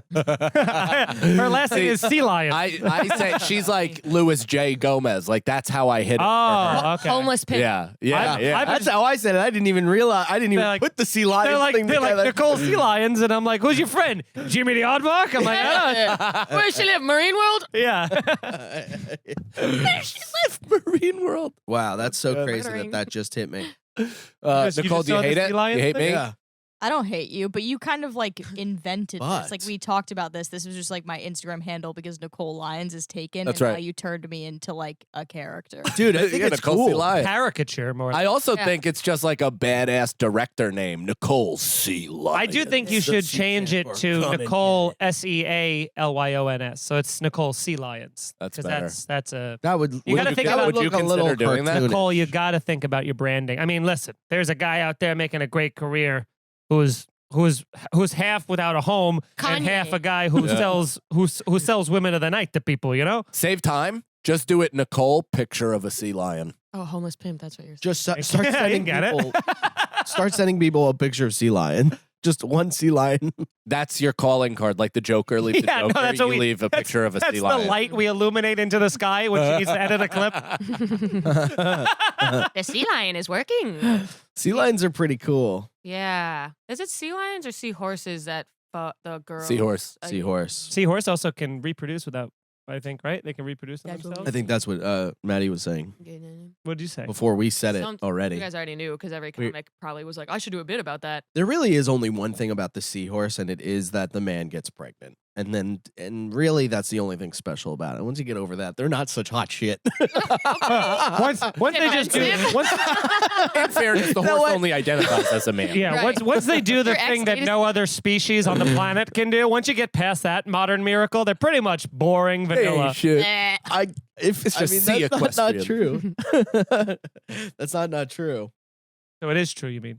last name is Sealions. I say she's like Louis J. Gomez. Like that's how I hit it. for her. Oh, okay. Homeless pimp. Yeah. Yeah. I've- yeah. I've- That's how I said it. I didn't even realize. I didn't even They're like- put the sea lion They're like, thing they're like together. Nicole Sealions, and I'm like, who's your friend? Jimmy the Oddbach? I'm like, oh, Where she live? Marine World? yeah. Marine World. Wow, that's so Yeah. crazy Murdering. that just hit me. Yes, you Nicole, just do you saw the hate it? sea lion You hate thing? me? Yeah. I don't hate you, but you kind of like invented this. But- Like we talked about this. This was just like my Instagram handle because Nicole Lyons is taken. That's and right. Now you turned me into like a character. Dude, I think Yeah, it's Nicole cool. Lyons. Caricature more. I also Yeah. think it's just like a badass director name, Nicole Sealions. I do think you The should C change it stands to for come and Nicole get Sealyons. So it's Nicole Sealions. That's 'Cause better. that's a That would. You gotta would- think that about- would Would you look a little consider doing that? cartoonish. Nicole, you got to think about your branding. I mean, listen, there's a guy out there making a great career who's half without a home and Kanye. half a guy who Yeah. sells women of the night to people, you know? Save time. Just do it, Nicole. Picture of a sea lion. Oh, homeless pimp. That's what you're saying. Just start I sending didn't get it. people. Start sending people a picture of sea lion. Just one sea lion. That's your calling card, like the Joker. Leave the Yeah, no, Joker. that's you what we- leave a picture of a That's sea the lion. light we illuminate into the sky when she needs to edit a clip. The sea lion is working. Sea lions are pretty cool. Yeah. Is it sea lions or sea horses that the girls? Seahorse. Seahorse. Seahorse also can reproduce without, I think, right? They can reproduce Yeah, I themselves. I think that's what Maddie was saying What did you say? before we said it Some- already. You guys already knew because every We- comic probably was like, I should do a bit about that. There really is only one thing about the seahorse, and it is that the man gets pregnant. And really, that's the only thing special about it. Once you get over that, they're not such hot shit. once they just do Defensive. once, In fairness, the No, horse what? only identifies as a man. yeah, Right. once they do the Your thing that ex-status- no other species on the planet can do, once you get past that modern miracle, they're pretty much boring vanilla. Hey, shit. Nah. It's just sea that's not equestrian. true. That's not true. So it is true, you mean?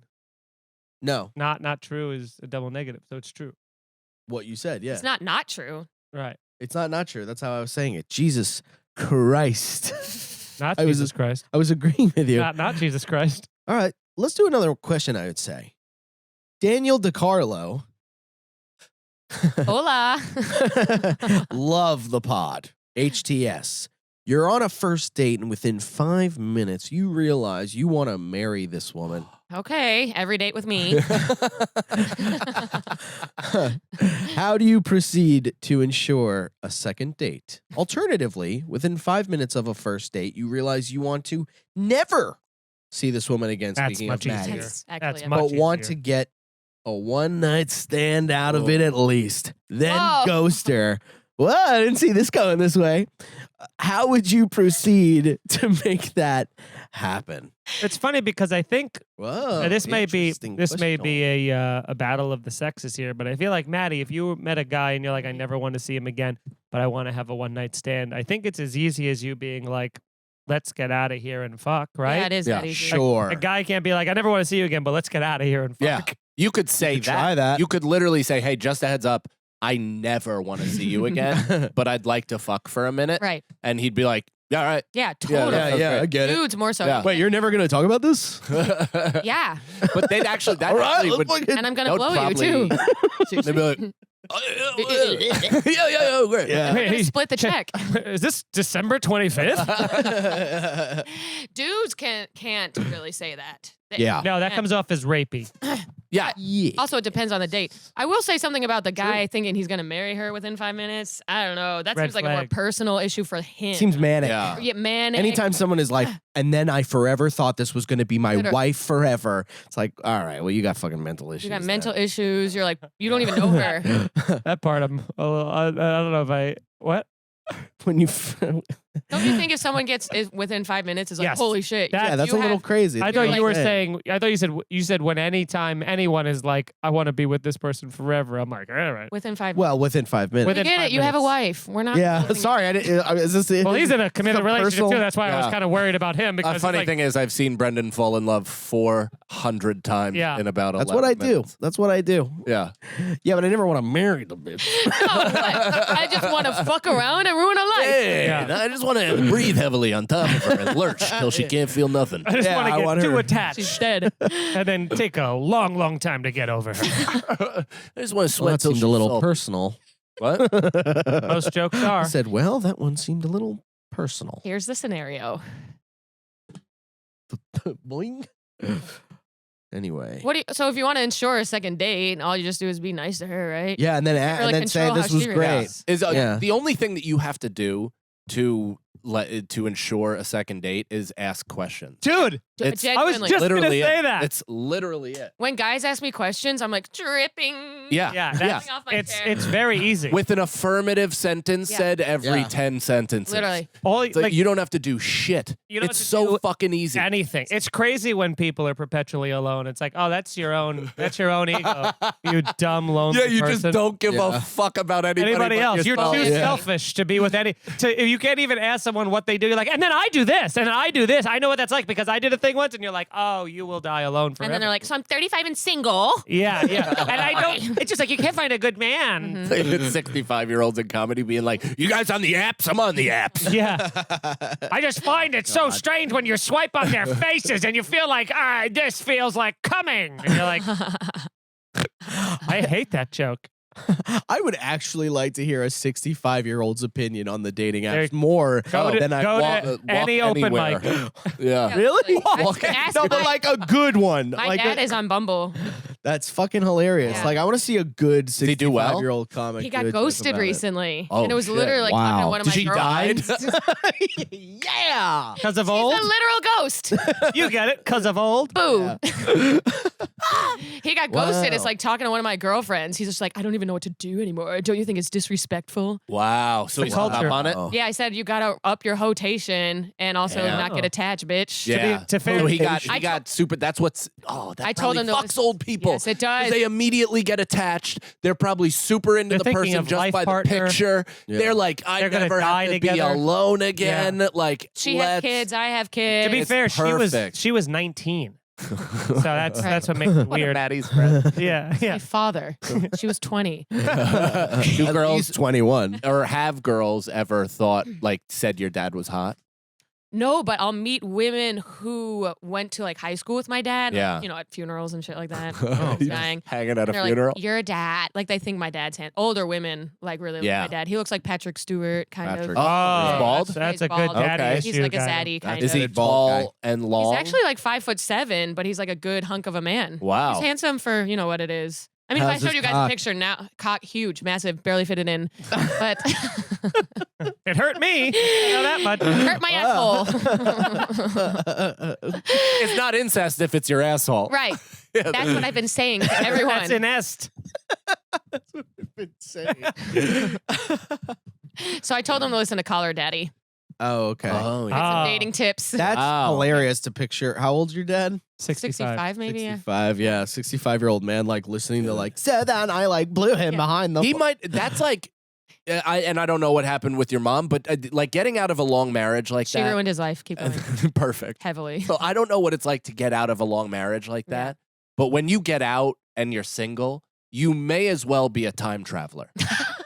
No, Not true is a double negative, so it's true. what you said, yeah. It's not true. Right. It's not true. That's how I was saying it. Jesus Christ. Not I was- Jesus Christ. I was agreeing with you. Not Jesus Christ. All right, let's do another question, I would say. Daniel DiCarlo Hola. Love the pod. HTS. You're on a first date, and within 5 minutes, you realize you want to marry this woman. Okay, every date with me. How do you proceed to ensure a second date? Alternatively, within 5 minutes of a first date, you realize you want to never see this woman again. That's Speaking much of Maddie, easier. That's That's actually much but want to easier. get a one-night stand out of it at least. Then Whoa. ghost her. Well, I didn't see this going this way. How would you proceed to make that happen? It's funny because I think Whoa, this may be interesting a battle of the sexes here, but I feel like Maddie, if you met a guy and you're like, I never want to see him again, but I want to have a one night stand, I think it's as easy as you being like, let's get out of here and fuck, right? Yeah, it is Yeah, that easy. Sure. A guy can't be like, I never want to see you again, but let's get out of here and fuck. Yeah. You could say You could try that. You could literally say, hey, just a heads up, I never want to see you again, but I'd like to fuck for a minute. Right. And he'd be like, yeah, all right. Yeah, totally. Yeah, Yeah, That's I get it. Dudes more so. Yeah. Wait, you're never going to talk about this? Yeah. But they'd actually, that All right, actually let's would, fucking- And I'm going that to would blow you probably- too. they'd be like, yeah, great. Yeah. We're gonna split the check. Is this December 25th? Dudes can't really say that. Yeah. No, that comes off as rapey. Yeah. Yeah. Also, it depends on the date. I will say something about the guy thinking he's going to marry her within 5 minutes. I don't know. That Red seems like a more flag. personal issue for him. Seems manic. Yeah. Yeah, man. Anytime someone is like, and then I forever thought this was going to be my Literally. wife forever. It's like, all right, well, you got fucking mental issues. You got then. mental issues. You're like, you don't even know her. That part I don't know if I what? When you, Don't you think if someone is within 5 minutes is like, Yes. holy shit? That- yeah, that's you a little have- crazy. I You're thought like- you were saying. I thought you said when anytime anyone is like, I want to be with this person forever. I'm like, all right. Within 5 minutes. Well, within 5 minutes. We within get 5 it. You have a minutes. wife. We're not. Yeah, holding- sorry. I didn't, is this Well, he's in a committed some relationship personal- too. That's why I was Yeah. kind of worried about him because A funny like, thing is, I've seen Brendan fall in love 400 times Yeah. in about 11 That's what I do. minutes. That's what I do. Yeah. Yeah, but I never want to marry the bitch. No, what? I just want to fuck around and ruin a life. Yeah. I just want to breathe heavily on top of her and lurch till she can't feel nothing. I just Yeah, want I to get want too her- attached She's dead. and then take a long, long time to get over her. I just want to Well, sweat that till seemed she's a little salty. personal. What? Most jokes I are. said, well, that one seemed a little personal. Here's the scenario. Boing. Anyway. So if you want to ensure a second date, all you just do is be nice to her, right? Yeah, and then really say control this how was she great. reacts. Is Yeah. the only thing that you have to do to ensure a second date is ask questions. Dude, It's- I was Genuinely. just gonna Literally say it. that. It's literally it. When guys ask me questions, I'm like dripping. Yeah. Yeah, Yeah. that's, Off my it's chair. it's very easy. With an affirmative sentence Yeah. said every Yeah. 10 sentences. Literally. all It's like, like you don't have to do shit. You don't It's have to so do fucking easy. anything. It's crazy when people are perpetually alone. It's like, oh, that's your own ego. You dumb lonely Yeah, you person. just don't give Yeah. a fuck about anybody but else. You're yourself. too Yeah. selfish to be with any. If you can't even ask someone what they do, you're like, and then I do this, and I do this. I know what that's like because I did a thing once, and you're like, oh, you will die alone forever. And then they're like, so I'm 35 and single. yeah. And I don't. It's just like you can't find a good man. Mm-hmm. 65-year-olds in comedy being like, you guys on the apps? I'm on the apps. Yeah. I just find it so strange when you swipe on their faces and you feel like, this feels like coming. And you're like, I hate that joke. I would actually like to hear a 65-year-old's opinion on the dating apps There- more Go to, than I go want. to any open anywhere. mic. Yeah. Really? Ask No, my- but like a good one. My like dad is on Bumble. That's fucking hilarious. Yeah. Like I want to see a good he do well? 65-year-old comic. He got do a joke ghosted about it. recently. Oh, and it was shit. literally like talking to Wow. one of Did my she girlfriends. died? Yeah. Because of He's old? a literal ghost. You get it? Because of old? Boo. He got ghosted. Wow. It's like talking to one of my girlfriends. He's just like, I don't even know what to do anymore. Don't you think it's disrespectful? Wow. So The he's culture. up on it? Oh. Yeah, I said you gotta up your rotation and also Yeah. not get attached, bitch. Yeah. to fair- so he I got super. That's what's. Oh, that I told probably him that fucks was- old people. Yes, it 'Cause does. They immediately get attached. They're probably super into They're the thinking person of just life by partner. the picture. Yeah. They're like, I They're gonna never die have to be together. alone again. Like, She has let's- kids. I have kids. To be It's fair, perfect. she was 19. So that's what makes it What a weird. Maddie's friend. Yeah. my father. She was 20. Do At girls least 21. or have girls ever thought, like, said your dad was hot? No, but I'll meet women who went to like high school with my dad. Like, Yeah. you know, at funerals and shit like that. He's dying. hanging at a They're funeral. like, you're a dad. Like they think my dad's older women like really Yeah. like my dad. He looks like Patrick Stewart, kind Patrick. of. Oh, he's bald? That's He's a good bald. daddy Okay. issue. He's like a guy. zaddy kind Is of. he bald guy. tall and long? He's actually like 5'7", but he's like a good hunk of a man. Wow. He's handsome for you know what it is. I mean, if How's I showed his you guys cock? a picture now, cock huge, massive, barely fitted in, but It hurt me. I know that much. hurt my asshole. It's not incest if it's your asshole. Right. That's what I've been saying to everyone. That's an est. So I told him to listen to Call Her Daddy. Oh, okay. Oh, Get yeah. some dating tips. That's Wow. hilarious to picture. How old's your dad? 65 maybe. Yeah. 65, yeah. 65-year-old man, like, listening to, like, so then I, like, blew him Yeah. behind the... He might. That's like. I don't know what happened with your mom, but like getting out of a long marriage like She that. ruined his life. Keep going. Perfect. Heavily. So I don't know what it's like to get out of a long marriage like Yeah. that. But when you get out and you're single, you may as well be a time traveler.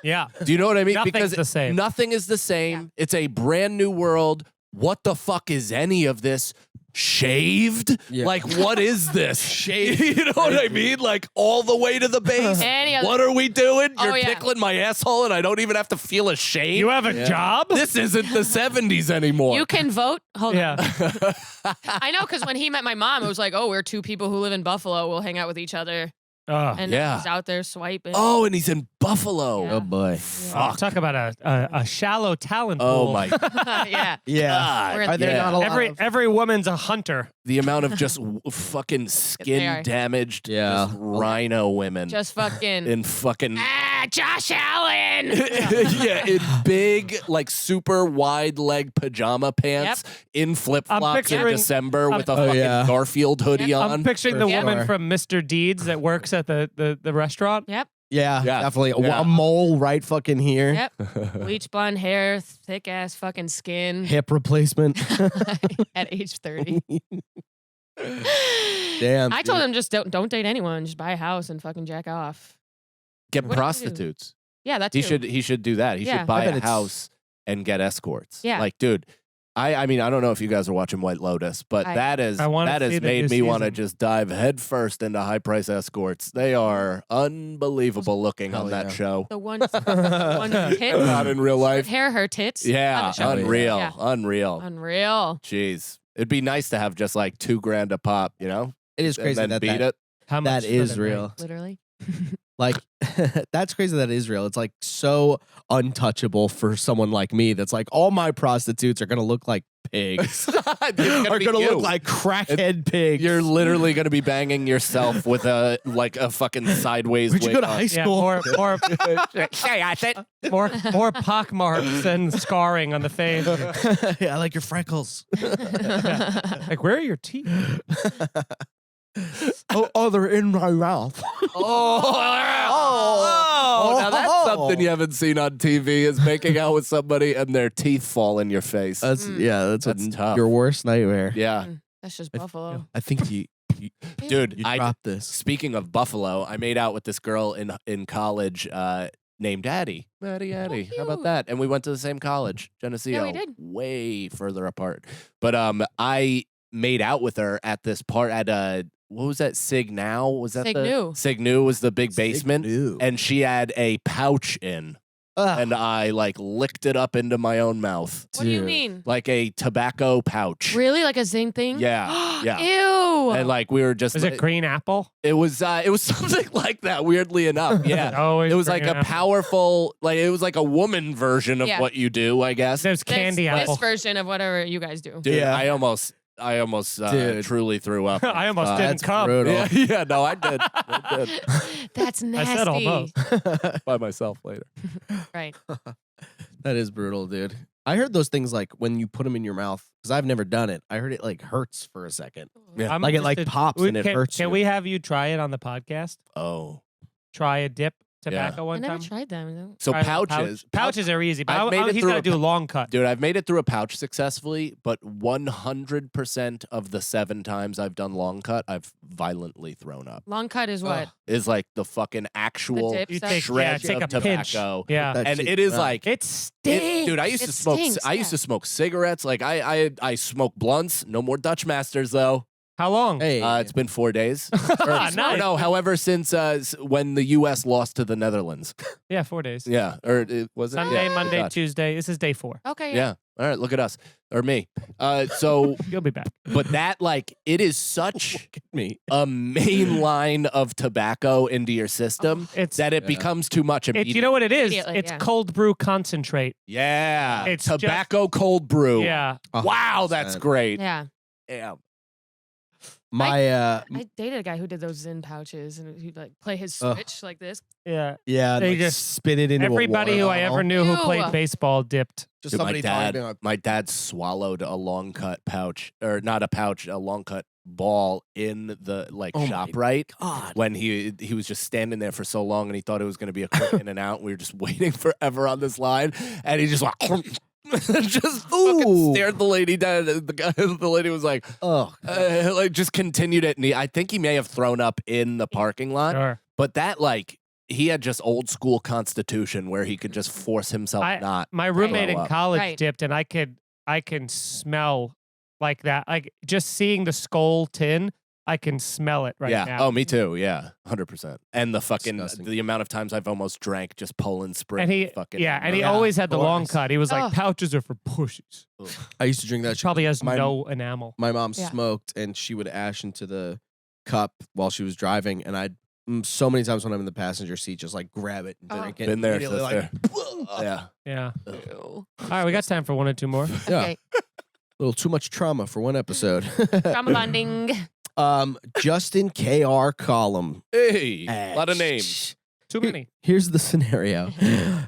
Yeah. Do you know what I mean? Nothing's Because the same. nothing is the same. It's a brand new world. What the fuck is any of this? Shaved? Yeah. Like, what is this? Shaved. You know what I mean? Like, all the way to the base. Any other- What are we doing? Oh, You're yeah. tickling my asshole and I don't even have to feel ashamed. You have a job? This isn't the 70s anymore. You can vote. Hold Yeah. on. I know, because when he met my mom, it was like, oh, we're two people who live in Buffalo. We'll hang out with each other. And Yeah. he's out there swiping. Oh, and he's in Buffalo. Yeah. Oh, boy. Fuck. Talk about a shallow talent Oh pool. my yeah. Yeah. God. We're in Are there Yeah. not a lot of... Every woman's a hunter. The amount of just fucking They are. skin damaged Yeah. just rhino women Just fucking. in fucking Josh Allen. yeah, in big like super wide leg pajama pants in flip flops in picturing- December with a Oh, fucking yeah. Garfield hoodie Yep. on. I'm picturing for the sure. woman from Mr. Deeds that works at the restaurant. Yep. Yeah, Yeah. definitely. Yeah. A mole right fucking here. Yep. Bleach blonde hair, thick ass fucking skin. Hip replacement. At age 30. Damn. I told him just don't date anyone. Just buy a house and fucking jack off. Get What do you do? prostitutes. Yeah, that's He should do that. He Yeah. should buy I bet a it's- house and get escorts. Yeah. Like, dude, I mean, I don't know if you guys are watching White Lotus, but I- that I wanna has see the made new me want to season. just dive headfirst into high price escorts. They are unbelievable looking Hell on that yeah. show. the one tits. Not in real life. Hair, her tits. Yeah, On the show. unreal, Yeah. unreal. Unreal. Jeez, it'd be nice to have just like $2,000 a pop, you know, It is and crazy then that beat that, it. How that much is for the real. night? Literally. Like, that's crazy that is real. It's like so untouchable for someone like me that's like, all my prostitutes are going to look like pigs. It's gonna are be going to you. look like crackhead pigs. You're literally gonna be banging yourself with a fucking sideways. Where'd you wig go to on. high Yeah, school? more pock marks and scarring on the face. Yeah, I like your freckles. Like, where are your teeth? Oh, they're in my mouth. Oh, now that's Oh. something you haven't seen on TV is making out with somebody and their teeth fall in your face. That's that's That's tough. your worst nightmare. yeah, That's just Buffalo. I think you dude. I dropped this. speaking of Buffalo, I made out with this girl in college named Addie. Addie. How about cute. that? And we went to the same college, Geneseo. Yeah, we did. Way further apart. But I made out with her at this part at what was that? Sig Now? Was that Sig the New. Sig New was the big basement, Ew. and she had a pouch in, Ugh. and I like licked it up into my own mouth, What do you Dude. mean? like a tobacco pouch. Really? Like a zing thing? Yeah, yeah. Ew. And like we were just, Is it green apple? it was something like that. Weirdly enough, yeah. Always It was like green a apple. powerful, like it was like a woman version of Yeah. what you do, I guess. There's candy this apple. version of whatever you guys do. Dude, Yeah. I almost Dude. truly threw up. I almost didn't That's come. brutal. Yeah, yeah, no, I did. I did That's I nasty. said almost. by myself later. Right. That is brutal, dude. I heard those things like when you put them in your mouth because I've never done it. I heard it like hurts for a second. Yeah. I'm Like it like interested- pops and it can, hurts Can you. we have you try it on the podcast? Oh, Try a dip tobacco I one never time. tried them. So Tried a pouches. Pouches are easy, but I've made it he's through got to a do a long cut. Dude, I've made it through a pouch successfully, but 100% of the 7 times I've done long cut, I've violently thrown up. Long cut is what? Is like the fucking actual dip You stuff? take, shreds take of a pinch. tobacco. Yeah. That And shit it is out. like It stinks. dude, I used to It smoke stinks, I used yeah. to smoke cigarettes. Like I smoke blunts. No more Dutch Masters though. How long? Hey, It's been 4 days. Or, Nice. no, however, since when the U.S. lost to the Netherlands. Yeah, 4 days. Yeah, or it was Sunday, yeah, Monday, Dutch. Tuesday. This is day 4. Okay. Yeah. All right, look at us or me. So, You'll be back. but that like it is such look at me. a main line of tobacco into your system It's that it becomes too much immediately. you know what it is? Immediately, It's yeah. cold brew concentrate. Yeah, It's tobacco cold brew. Yeah. Wow, that's 100%. great. Yeah. Yeah. My I dated a guy who did those Zen pouches and he'd like play his Ugh. switch like this. Yeah. yeah, They like just- spit it into a Everybody water who I ever bottle. knew who Ew. played baseball dipped. Just Dude, somebody talking about my dad swallowed a long cut pouch, or not a pouch, a long cut ball in the like Oh my shop right God. when he was just standing there for so long and he thought it was going to be a quick in and out. And we were just waiting forever on this line, and he just went. Just fucking Ooh. stared the lady down. The lady was like, Oh, like just continued it. And I think he may have thrown up in the parking lot, Sure. but that like he had just old school constitution where he could just force himself not. My roommate in Blow up. college Right. dipped, and I can smell like that. Like just seeing the skull tin, I can smell it right yeah. now. Oh, me too. Yeah. 100%. And the fucking Disgusting. the amount of times I've almost drank just Poland Spring. And he, fucking and he Yeah, always had the of long course. cut. He was like, Oh. pouches are for pussies. I used to drink that. shit. Probably has My- no enamel. My mom Yeah. smoked, and she would ash into the cup while she was driving, and I'd so many times when I'm in the passenger seat, just like grab it and Oh. drink it. Been there, immediately, sister. Like, Yeah. Yeah. Ew. All right, we got time for 1 or 2 more. yeah, Okay. a little too much trauma for one episode. Trauma bonding. Justin KR column. Hey. A lot of names. Too many. Here's the scenario.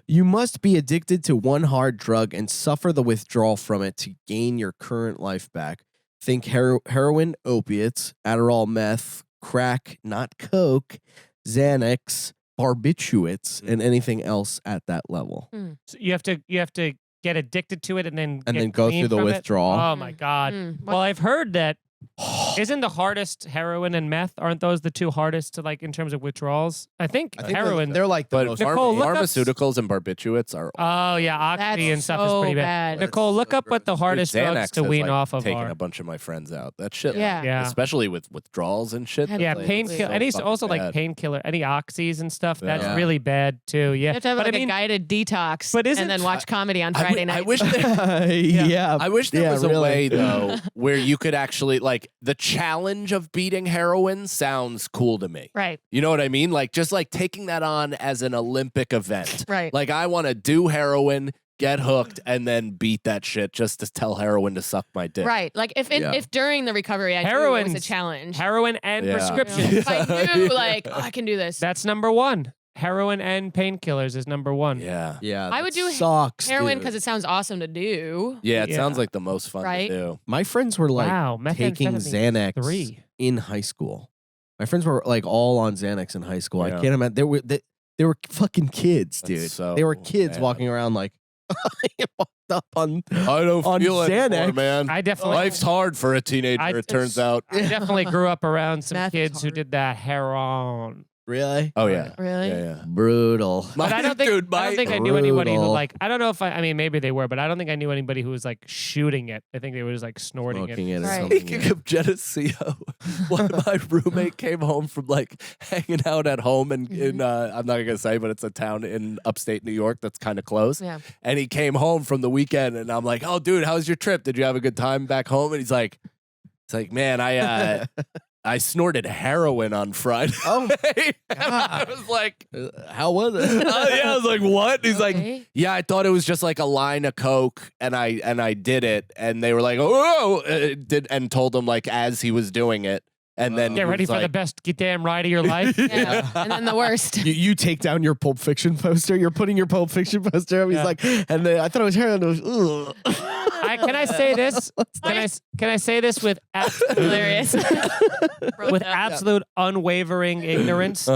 You must be addicted to one hard drug and suffer the withdrawal from it to gain your current life back. Think heroin, opiates, Adderall, meth, crack, not coke, Xanax, barbiturates, and anything else at that level. So you have to get addicted to it and then And get then go clean through the from it? withdrawal. Oh my god. What- Well, I've heard that isn't the hardest heroin and meth? Aren't those the 2 hardest to like in terms of withdrawals? I think I think heroin. they're like the But most. Nicole, look up- pharmaceuticals and barbiturates are. Oh yeah, oxy That's and stuff so is pretty bad. bad. Nicole, look so up what the gross. hardest Dude, drugs Xanax to has, wean like, off of taken are. a bunch of my friends out. That shit. Yeah. Yeah. Especially with withdrawals and shit. Yeah, Yeah, like, painkiller. so and he's fucking also like bad. painkiller. Any oxys and stuff. That's Yeah. really bad too. Yeah. You have to have but like I mean, a guided detox but isn't- and then watch comedy on I Friday wi- night. I wish there, yeah. I wish there Yeah, was a really. way though where you could actually like the challenge of beating heroin sounds cool to me. Right. You know what I mean? Like just like taking that on as an Olympic event. Right. Like I want to do heroin, get hooked, and then beat that shit just to tell heroin to suck my dick. Right. Like if Yeah. if during the recovery I knew it was a Heroin's- challenge. heroin and Yeah. prescription. If I knew like oh, I can do this. That's number 1. Heroin and painkillers is number 1. Yeah. Yeah, I would that do sucks, heroin dude. because it sounds awesome to do. Yeah, it Yeah. sounds like the most fun Right? to do. My friends were like Wow, taking methamphetamine, Xanax 3. in high school. My friends were like all on Xanax in high school. I Yeah. can't imagine they were fucking kids, That's dude. so they were kids bad. walking around like fucked up on. I don't On feel it anymore, Xanax. man. I definitely Life's hard for a teenager, I- it turns out. I definitely grew up around some Meth is kids who hard. did that heroin. Really Oh yeah. Really? Yeah, yeah. brutal. But I don't think Dude, I don't think I knew anybody who Brutal. like I don't know if I mean maybe they were, but I don't think I knew anybody who was like shooting it. I think they were just like snorting Smoking it. it or Right. something. Speaking yeah. of Geneseo, one of my roommate came home from like hanging out at home in I'm not gonna say, but it's a town in upstate New York that's kind of close. Yeah. And he came home from the weekend, and I'm like, "Oh, dude, how was your trip? Did you have a good time back home?" And he's like, "Man, I snorted heroin on Friday." Oh, And I was like, how was it? yeah, I was like, "What?" He's like, Okay. "Yeah, I thought it was just like a line of coke, and I did it." And they were like, "Oh," did and told him like as he was doing it, and then Get he ready was for the like- best damn ride of your life. Yeah. And then the worst. You take down your Pulp Fiction poster. You're putting your Pulp Fiction poster up. He's Yeah. like, and then I thought it was heroin. It was, ugh. Can I say this? Can I say this with Hilarious. with absolute unwavering ignorance?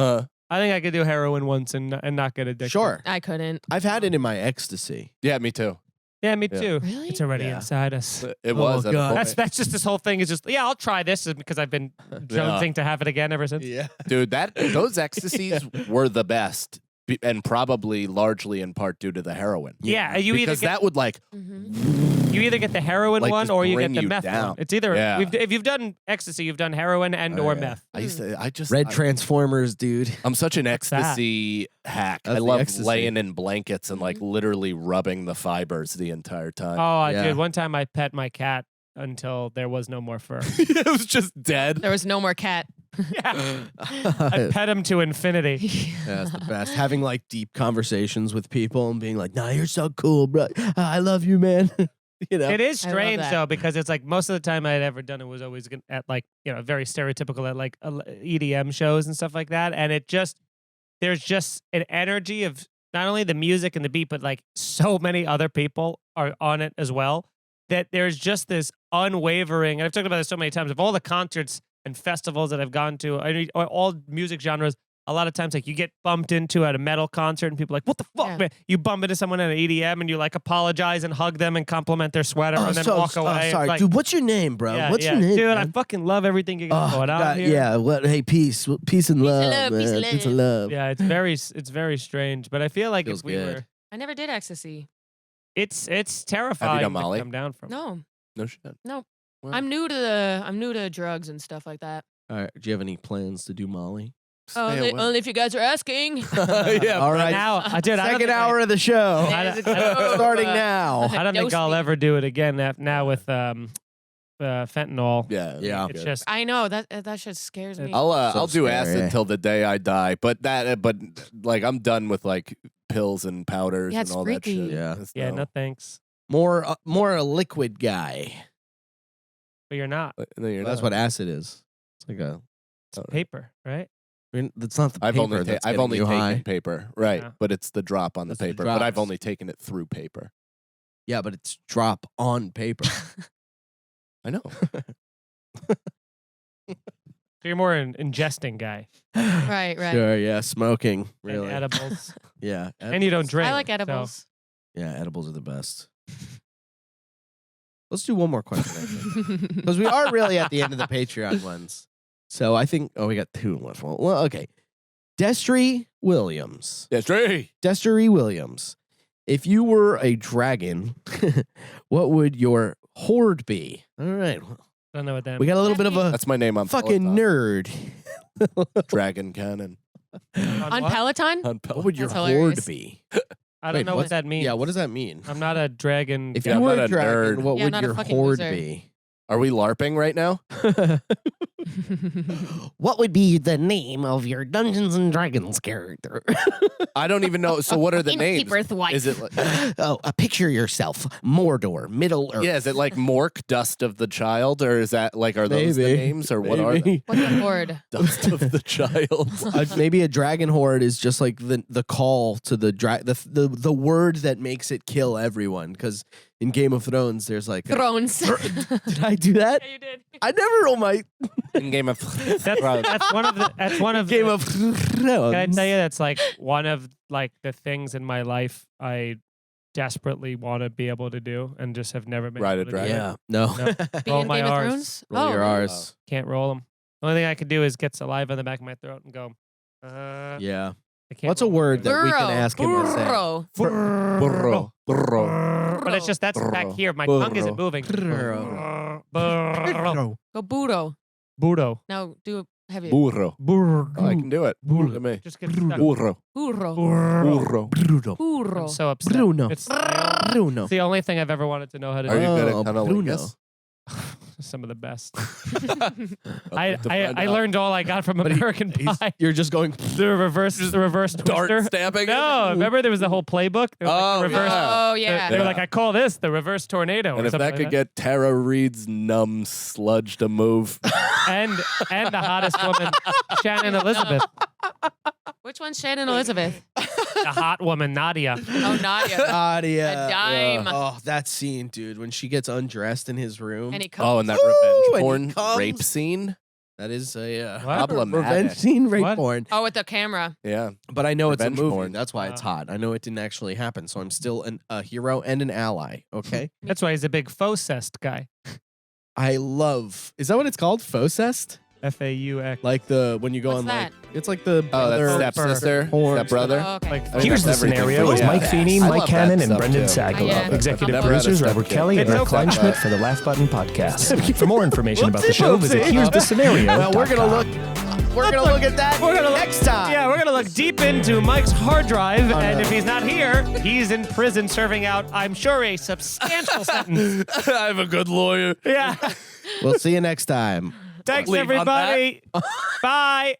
I think I could do heroin once and not get addicted. Sure. I couldn't. I've had it in my ecstasy. Yeah, me too. Yeah, me Yeah. too. Really? It's already Yeah. inside us. It was. Oh, at a God. point. That's just this whole thing is just I'll try this because I've been jonesing to have it again ever since. Yeah. Dude, those ecstasies were the best, and probably largely in part due to the heroin. Yeah, you either because get that would like you either get the heroin Like, one just or you bring get the you meth down. one. It's either Yeah. if you've done ecstasy, you've done heroin and or meth. I just Red I- Transformers, dude. I'm such an that? ecstasy hack. That's I the love ecstasy. laying in blankets and like literally rubbing the fibers the entire time. Oh, Yeah. dude, one time I pet my cat until there was no more fur. It was just dead. There was no more cat. Yeah. I pet him to infinity. Yeah, it's the best. Having like deep conversations with people and being like, "Nah, you're so cool, bro. I love you, man." You know. It is I love strange that. though because it's like most of the time I had ever done it was always at like very stereotypical at like EDM shows and stuff like that, and there's just an energy of not only the music and the beat, but like so many other people are on it as well. That there's just this unwavering, and I've talked about this so many times. Of all the concerts and festivals that I've gone to, all music genres, a lot of times like you get bumped into at a metal concert and people are like, what the fuck, Yeah. man? You bump into someone at an EDM and you like apologize and hug them and compliment their sweater and then walk away. sorry, It's like, dude. What's your name, bro? yeah, What's yeah. your name, Dude, I man? fucking love everything you got going on God, here. yeah. What? Hey, peace and love, love, man. peace and Peace and love. love. Yeah, it's very strange. But I feel like Feels if we good. were, I never did ecstasy. it's terrifying done Molly? to come down from. No, No shit. no. Wow. I'm new to drugs and stuff like that. All right. Do you have any plans to do Molly? Stay away. Only if you guys are asking. Yeah. All But right. now, dude, I don't Second think hour of the show. I There's don't- a go. Starting now. I don't think Dose I'll me. ever do it again now with fentanyl. Yeah. Yeah. It's good. just I know that shit scares me. I'll So I'll do scary. acid till the day I die, but like I'm done with like pills and powders Yeah, and it's all that freaky. shit. Yeah. It's yeah, no thanks. More a liquid guy. But you're not. No, you're That's not. what acid is. It's like a. Paper, right? I mean, that's not the I've paper only that's I've getting only you taken high. paper, right? Yeah. But it's the drop on the That's the paper. But I've drops. only taken it through paper. Yeah, but it's drop on paper. I know. So you're more an ingesting guy. Right. Sure. Yeah. Smoking. And Really. edibles. Yeah. And you don't drink. I like so- edibles. Yeah. Edibles are the best. Let's do one more question. Because we are really at the end of the Patreon ones. So I think, we got two left. Well, okay. Destry Williams. Yes, Dre. Destry Williams. If you were a dragon, what would your horde be? All right. Don't know what that We got a little bit of a That's my name on fucking Peloton. nerd. Dragon Cannon. means. On what? Peloton? On What would your That's horde hilarious. be? I don't Wait, know what- what that means. Yeah, what does that mean? I'm not a dragon. If Yeah, you I'm were not a a dragon, nerd. what Yeah, would not a your fucking horde loser. be? Are we LARPing right now? What would be the name of your Dungeons and Dragons character? I don't even know. So what are the names? Innkeeper's wife. Is it like, Oh, picture yourself, Mordor, Middle Earth. yeah, is it like Mork, Dust of the Child, or is that like are those the Maybe. names or what are they? Maybe. What's the horde? Dust of the Child. Maybe a dragon horde is just like the call to the word that makes it kill everyone. Because in Game of Thrones, there's like Thrones. did I do that? Yeah, you did. I never roll my In Game of That's one of Game the, of Can Thrones. I tell you that's like one of like the things in my life I desperately want to be able to do and just have never been Ride a able to do it. dragon. Yeah, no. No. Be Roll in my Game of Rs. Thrones? Roll your really? R's. Can't roll them. The only thing I can do is get saliva in the back of my throat and go. Yeah. I can't What's a roll word that we can Burrow. ask him to say? Burrow. Burro. Burro. But it's just that's back here. My tongue isn't moving. Burrow. Burro. Go Budo. Budo. Now do it heavy. Burro. Burro. Oh, I can do it. Look at me. Just get stuck. Burro. Burro. Burro. Bruno. Burro. I'm so upset. Bruno. It's Bruno. the only thing I've ever wanted to know how to Are do. you good Oh, at Bruno. cunnilingus? Some of the best. I'll I have to find I out. learned all I got from But he- American Pie. You're just going. The reverse Dart twister. stabbing. No, remember there was the whole playbook. There was like Oh, the reverse. yeah. Oh, yeah. They were Yeah. like, I call this the reverse tornado. And or if something that could like get Tara Reid's numb sludge to move, and the hottest woman, Shannon Elizabeth, Which one's Shannon Elizabeth? the hot woman, Nadia. Oh, Nadia. Nadia. A dime. Oh, that scene, dude, when she gets undressed in his room. And he comes. oh, and that Ooh, revenge and he porn comes. rape scene. That is a What? Problematic. revenge scene rape What? porn. Oh, with the camera. Yeah. But I know it's a Revenge movie. porn. That's why it's hot. I know it didn't actually happen, so I'm still a hero and an ally. Okay. That's why he's a big faux-cest guy. I love. Is that what it's called? Faux-cest? Faux. Like when you go What's on that? it's like the Oh, that's brother- stepsister, porn. stepbrother. Oh, okay. Like, I think Here's the that's everything scenario for with you. Mike Feeney, I Mike love Cannon, that and stuff, Brendan too. Sagalow. Yeah. Executive Never had a producers Robert stepkid. Kelly and It's Eric okay. Kleinschmidt for the Laugh Button podcast. For more information about the show, visit Whoopsie. Here's the Scenario. Well, we're gonna look. We're gonna look at that next time. Yeah, we're gonna look deep into Mike's hard drive, and if he's not here, he's in prison serving out, I'm sure, a substantial sentence. I have a good lawyer. Yeah. We'll see you next time. Thanks, Leave on that. everybody. Bye.